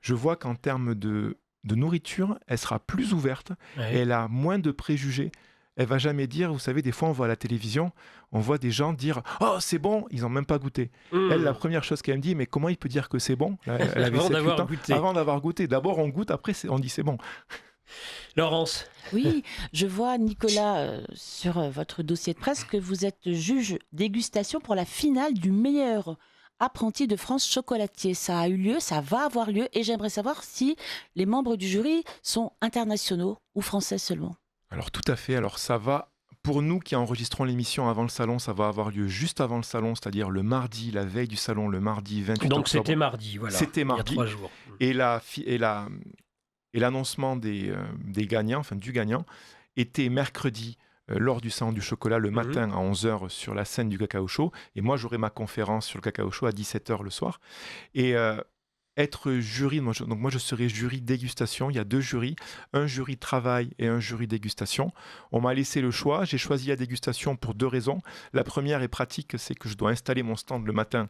je vois qu'en termes de nourriture, elle sera plus ouverte, et elle a moins de préjugés. Elle va jamais dire, vous savez, des fois on voit à la télévision, on voit des gens dire « Oh, c'est bon !» Ils n'ont même pas goûté. Elle, la première chose qu'elle me dit, mais comment il peut dire que c'est bon ? Elle avait avant d'avoir goûté. D'abord on goûte, après on dit c'est bon. Laurence. Oui, je vois, Nicolas, sur votre dossier de presse, que vous êtes juge dégustation pour la finale du meilleur apprenti de France chocolatier. Ça a eu lieu, ça va avoir lieu, et j'aimerais savoir si les membres du jury sont internationaux ou français seulement. Alors tout à fait, alors ça va, pour nous qui enregistrons l'émission avant le salon, ça va avoir lieu juste avant le salon, c'est-à-dire le mardi, la veille du salon, le mardi 28 octobre. Donc c'était mardi, voilà. C'était mardi. Il y a 3 jours. Et l'annoncement des gagnants, enfin du gagnant, était mercredi lors du salon du chocolat, le matin à 11h sur la scène du Cacao Show. Et moi, j'aurai ma conférence sur le Cacao Show à 17h le soir. Et être jury, moi je serai jury dégustation. Il y a 2 jurys, un jury travail et un jury dégustation. On m'a laissé le choix. J'ai choisi la dégustation pour 2 raisons. La première est pratique, c'est que je dois installer mon stand le matin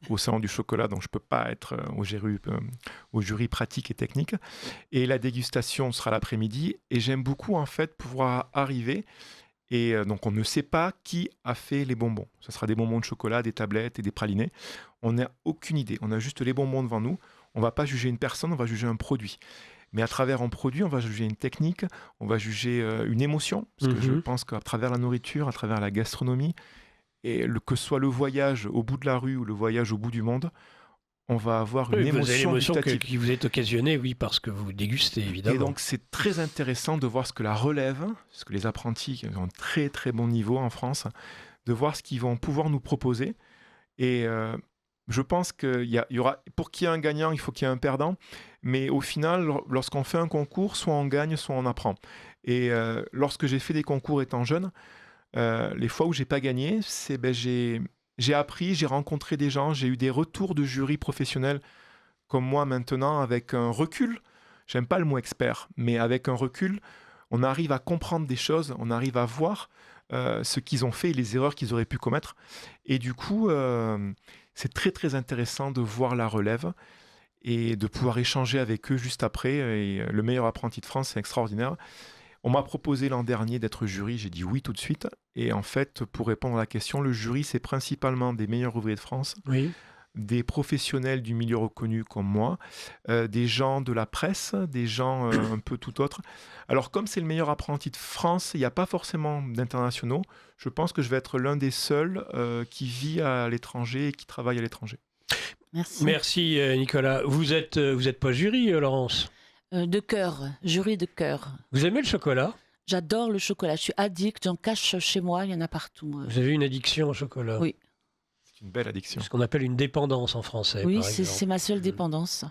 au salon du chocolat, donc je ne peux pas être au jury pratique et technique. Et la dégustation sera l'après-midi. Et j'aime beaucoup en fait pouvoir arriver. Et donc on ne sait pas qui a fait les bonbons. Ce sera des bonbons de chocolat, des tablettes et des pralinés. On n'a aucune idée. On a juste les bonbons devant nous. On ne va pas juger une personne, on va juger un produit. Mais à travers un produit, on va juger une technique, on va juger une émotion. Parce que je pense qu'à travers la nourriture, à travers la gastronomie, et que ce soit le voyage au bout de la rue ou le voyage au bout du monde, on va avoir une émotion gustative. Qui vous est occasionnée, oui, parce que vous dégustez, évidemment. Et donc, c'est très intéressant de voir ce que la relève, ce que les apprentis qui ont un très, très bon niveau en France, de voir ce qu'ils vont pouvoir nous proposer. Et je pense qu'il y aura, pour qu'il y ait un gagnant, il faut qu'il y ait un perdant. Mais au final, lorsqu'on fait un concours, soit on gagne, soit on apprend. Et lorsque j'ai fait des concours étant jeune, les fois où j'ai pas gagné, j'ai appris, j'ai rencontré des gens, j'ai eu des retours de jury professionnels comme moi maintenant, avec un recul. J'aime pas le mot expert, mais avec un recul, on arrive à comprendre des choses, on arrive à voir ce qu'ils ont fait et les erreurs qu'ils auraient pu commettre. Et du coup, c'est très très intéressant de voir la relève et de pouvoir échanger avec eux juste après. Et le meilleur apprenti de France, c'est extraordinaire. On m'a proposé l'an dernier d'être jury, j'ai dit oui tout de suite. Et en fait, pour répondre à la question, le jury, c'est principalement des meilleurs ouvriers de France, des professionnels du milieu reconnu comme moi, des gens de la presse, des gens un peu tout autre. Alors, comme c'est le meilleur apprenti de France, il n'y a pas forcément d'internationaux. Je pense que je vais être l'un des seuls qui vit à l'étranger et qui travaille à l'étranger. Merci, Nicolas. Vous êtes pas jury, Laurence ? De cœur, jury de cœur. Vous aimez le chocolat ? J'adore le chocolat, je suis addict, j'en cache chez moi, il y en a partout. Vous avez une addiction au chocolat ? Oui. C'est une belle addiction. Ce qu'on appelle une dépendance en français. Oui, par exemple. C'est ma seule dépendance.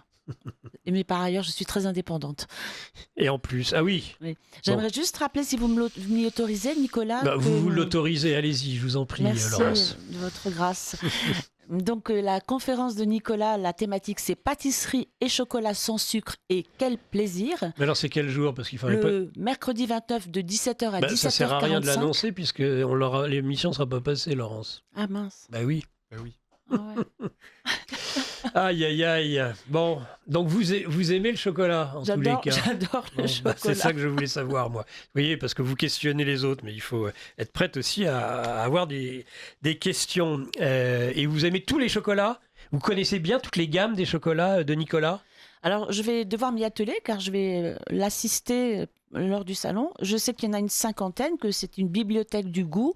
Mais par ailleurs, je suis très indépendante. Et en plus, oui. J'aimerais juste rappeler, si vous m'y autorisez, Nicolas. Vous l'autorisez, allez-y, je vous en prie, Merci Laurence. de votre grâce. Donc la conférence de Nicolas, la thématique c'est pâtisserie et chocolat sans sucre et quel plaisir. Mais alors c'est quel jour? Parce qu'il faudrait pas... Le mercredi 29 de 17h à 17h45. Ça sert à rien de l'annoncer puisque l'émission ne sera pas passée, Laurence. Ah mince. Bah oui. Ben oui. Ah ouais. Aïe, aïe, aïe. Bon, donc vous aimez le chocolat, en tous les cas. J'adore le Bon, chocolat. c'est ça que je voulais savoir, moi. Vous voyez, parce que vous questionnez les autres, mais il faut être prête aussi à avoir des questions. Et vous aimez tous les chocolats? Vous connaissez bien toutes les gammes des chocolats de Nicolas? Alors, je vais devoir m'y atteler car je vais l'assister lors du salon. Je sais qu'il y en a une 50aine, que c'est une bibliothèque du goût.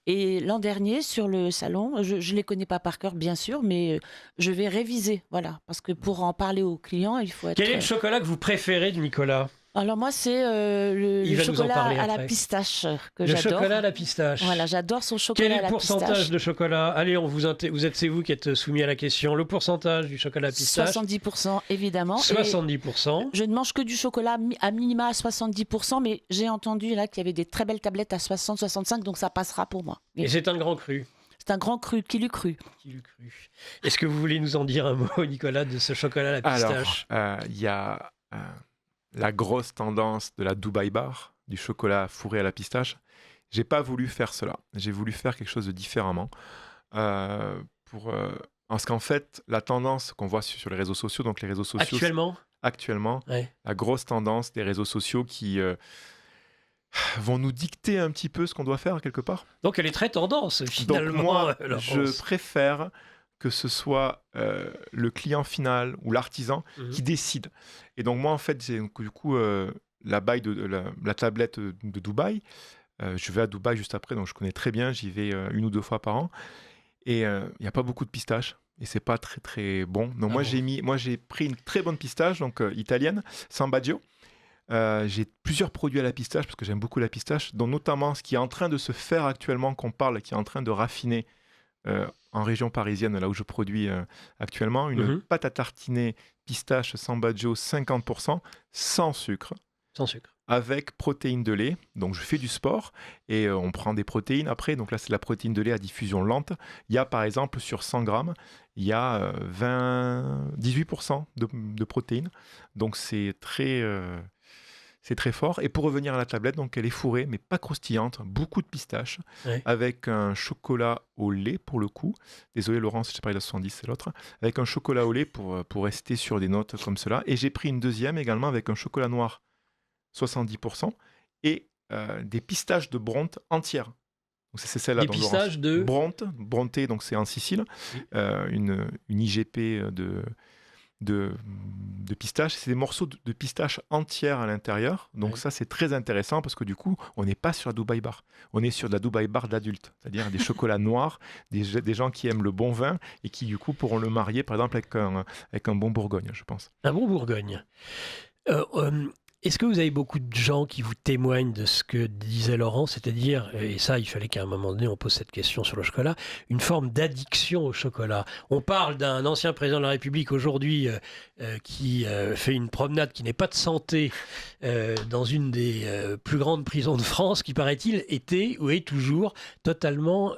Et l'an dernier, sur le salon, je ne les connais pas par cœur, bien sûr, mais je vais réviser. Voilà, parce que pour en parler aux clients, il faut être... Quel est le chocolat que vous préférez de Nicolas? Alors moi, c'est le va nous en chocolat parler à la après. pistache que Le j'adore. chocolat à la pistache. Voilà, j'adore son chocolat Quel est à la le pistache. pourcentage de chocolat? Allez, c'est vous qui êtes soumis à la question. Le pourcentage du chocolat à pistache? 70%, évidemment. 70%. Et je ne mange que du chocolat à minima à 70%, mais j'ai entendu là qu'il y avait des très belles tablettes à 60-65, donc ça passera pour moi. Et c'est un grand cru. C'est un grand cru, qui l'eût cru. Qui l'eût cru. Est-ce que vous voulez nous en dire un mot, Nicolas, de ce chocolat à la pistache? Alors, il y a la grosse tendance de la Dubai Bar, du chocolat fourré à la pistache. J'ai pas voulu faire cela. J'ai voulu faire quelque chose de différemment. Parce qu'en fait, la tendance qu'on voit sur les réseaux sociaux, donc les réseaux sociaux... Actuellement, ouais. La grosse tendance des réseaux sociaux qui vont nous dicter un petit peu ce qu'on doit faire quelque part. Donc elle est très tendance, finalement. Donc moi, Laurence. je préfère que ce soit le client final ou l'artisan qui décide. Et donc moi, en fait, j'ai du coup la tablette de Dubaï. Je vais à Dubaï juste après, donc je connais très bien. J'y vais 1 ou 2 fois par an. Et il n'y a pas beaucoup de pistaches. Et c'est pas très très bon. Donc j'ai pris une très bonne pistache, donc italienne, San Baggio. J'ai plusieurs produits à la pistache parce que j'aime beaucoup la pistache, dont notamment ce qui est en train de se faire actuellement, qu'on parle, qui est en train de raffiner en région parisienne, là où je produis actuellement, une pâte à tartiner pistache San Baggio 50%, sans sucre. Sans sucre. Avec protéines de lait. Donc je fais du sport et on prend des protéines après. Donc là, c'est la protéine de lait à diffusion lente. Il y a par exemple sur 100 grammes, il y a 18% de protéines. Donc c'est très fort. Et pour revenir à la tablette, donc elle est fourrée, mais pas croustillante. Beaucoup de pistaches, avec un chocolat au lait pour le coup. Désolé Laurence, j'ai parlé de la 70, c'est l'autre. Avec un chocolat au lait pour rester sur des notes comme cela. Et j'ai pris une deuxième également avec un chocolat noir 70% et des pistaches de Bronte entières. Donc c'est celle-là. Des pistaches de Bronte, donc c'est en Sicile, une IGP de pistaches. C'est des morceaux de pistaches entières à l'intérieur. Donc ça, c'est très intéressant parce que du coup, on n'est pas sur la Dubai Bar. On est sur de la Dubai Bar d'adulte, c'est-à-dire des chocolats noirs, des gens qui aiment le bon vin et qui du coup pourront le marier, par exemple, avec un bon Bourgogne, je pense. Un bon Bourgogne. Est-ce que vous avez beaucoup de gens qui vous témoignent de ce que disait Laurent, c'est-à-dire, et ça, il fallait qu'à un moment donné, on pose cette question sur le chocolat, une forme d'addiction au chocolat? On parle d'un ancien président de la République aujourd'hui qui fait une promenade qui n'est pas de santé dans une des plus grandes prisons de France, qui, paraît-il, était ou est toujours totalement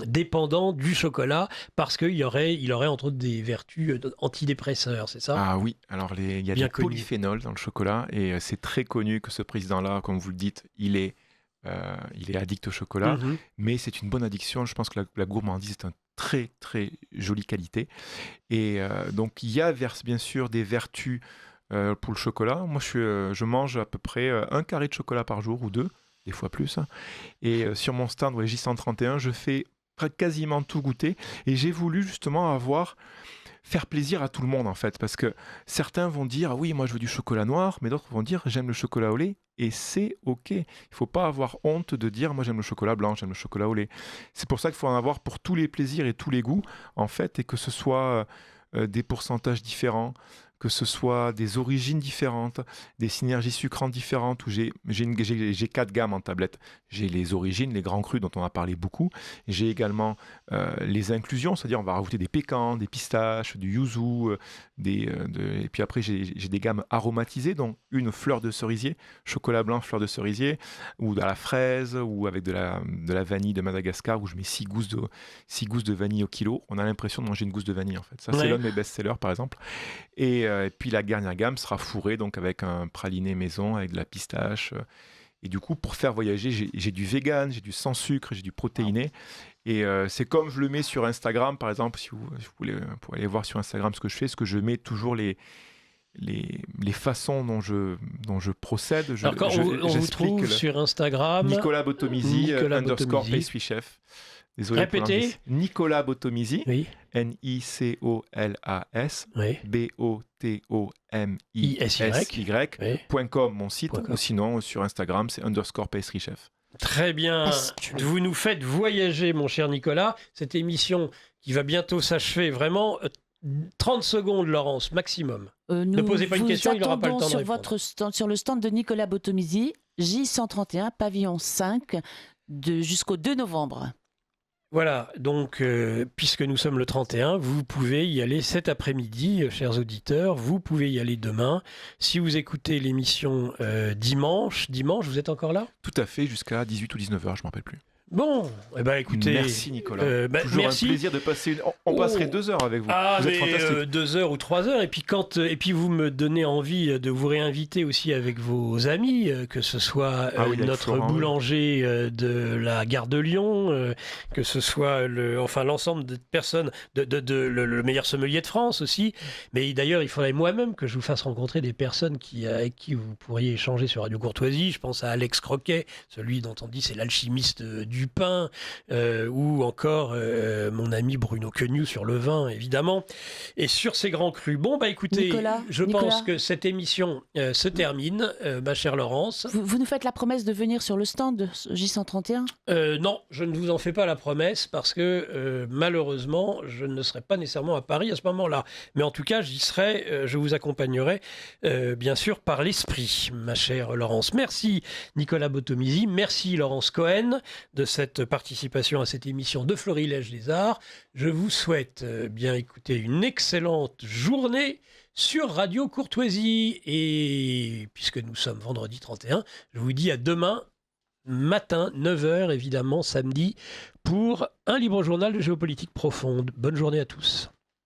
dépendant du chocolat parce qu'il aurait entre autres des vertus antidépresseurs, c'est ça? Ah oui, alors il y a des polyphénols dans le chocolat et c'est très connu que ce président-là, comme vous le dites, il est addict au chocolat, mais c'est une bonne addiction. Je pense que la gourmandise est une très très jolie qualité. Et donc il y a bien sûr des vertus pour le chocolat. Moi je mange à peu près 1 carré de chocolat par jour ou 2, des fois plus. Et sur mon stand J131, je fais quasiment tout goûter. Et j'ai voulu justement faire plaisir à tout le monde en fait, parce que certains vont dire ah oui moi je veux du chocolat noir, mais d'autres vont dire j'aime le chocolat au lait, et c'est ok. Il faut pas avoir honte de dire moi j'aime le chocolat blanc, j'aime le chocolat au lait. C'est pour ça qu'il faut en avoir pour tous les plaisirs et tous les goûts en fait, et que ce soit des pourcentages différents, que ce soit des origines différentes, des synergies sucrantes différentes, où j'ai 4 gammes en tablette. J'ai les origines, les grands crus dont on a parlé beaucoup. J'ai également les inclusions, c'est-à-dire on va rajouter des pécans, des pistaches, du yuzu, et puis après j'ai des gammes aromatisées, donc une fleur de cerisier, chocolat blanc, fleur de cerisier, ou à la fraise, ou avec de la vanille de Madagascar, où je mets 6 gousses de vanille au kilo. On a l'impression de manger une gousse de vanille en fait. Ça, c'est l'un de mes best-sellers par exemple. Et puis la dernière gamme sera fourrée donc avec un praliné maison, avec de la pistache. Et du coup, pour faire voyager, j'ai du vegan, j'ai du sans sucre, j'ai du protéiné. Et c'est comme je le mets sur Instagram, par exemple, si vous voulez aller voir sur Instagram ce que je fais, je mets toujours les façons dont je procède. Alors quand on vous trouve sur Instagram, Nicolas Botomisi, _pastry chef. Désolé. Répétez. Nicolas Botomisi, oui. Nicolas oui. Botomisy.com, mon site, ou sinon sur Instagram, c'est _pastry chef. Très bien. Vous nous faites voyager, mon cher Nicolas. Cette émission qui va bientôt s'achever, vraiment 30 secondes, Laurence, maximum. Ne posez pas une question, il n'aura pas le temps de répondre. Sur le stand de Nicolas Botomisi, J131, pavillon 5, jusqu'au 2 novembre. Voilà, donc puisque nous sommes le 31, vous pouvez y aller cet après-midi, chers auditeurs, vous pouvez y aller demain. Si vous écoutez l'émission dimanche, vous êtes encore là ? Tout à fait, jusqu'à 18 ou 19h, je ne me rappelle plus. Bon, eh ben écoutez... Merci Nicolas. Toujours merci. Un plaisir de passer... On passerait 2 heures avec vous. Ah, vous êtes fantastique. 2 heures ou 3 heures. Et puis vous me donnez envie de vous réinviter aussi avec vos amis, que ce soit notre Florent, boulanger de la gare de Lyon, que ce soit l'ensemble de personnes, le meilleur sommelier de France aussi. Mais d'ailleurs, il faudrait moi-même que je vous fasse rencontrer des personnes avec qui vous pourriez échanger sur Radio Courtoisie. Je pense à Alex Croquet, celui dont on dit c'est l'alchimiste du pain, ou encore mon ami Bruno Quenu sur le vin, évidemment, et sur ces grands crus. Bon, écoutez, je pense que cette émission se termine, ma chère Laurence. Vous nous faites la promesse de venir sur le stand J131 ? Non, je ne vous en fais pas la promesse, parce que malheureusement, je ne serai pas nécessairement à Paris à ce moment-là. Mais en tout cas, j'y serai, je vous accompagnerai, bien sûr, par l'esprit, ma chère Laurence. Merci Nicolas Botomisi, merci Laurence Cohen, de cette participation à cette émission de Florilège des Arts. Je vous souhaite bien écouter une excellente journée sur Radio Courtoisie. Et puisque nous sommes vendredi 31, je vous dis à demain matin, 9h évidemment, samedi, pour un libre journal de géopolitique profonde. Bonne journée à tous.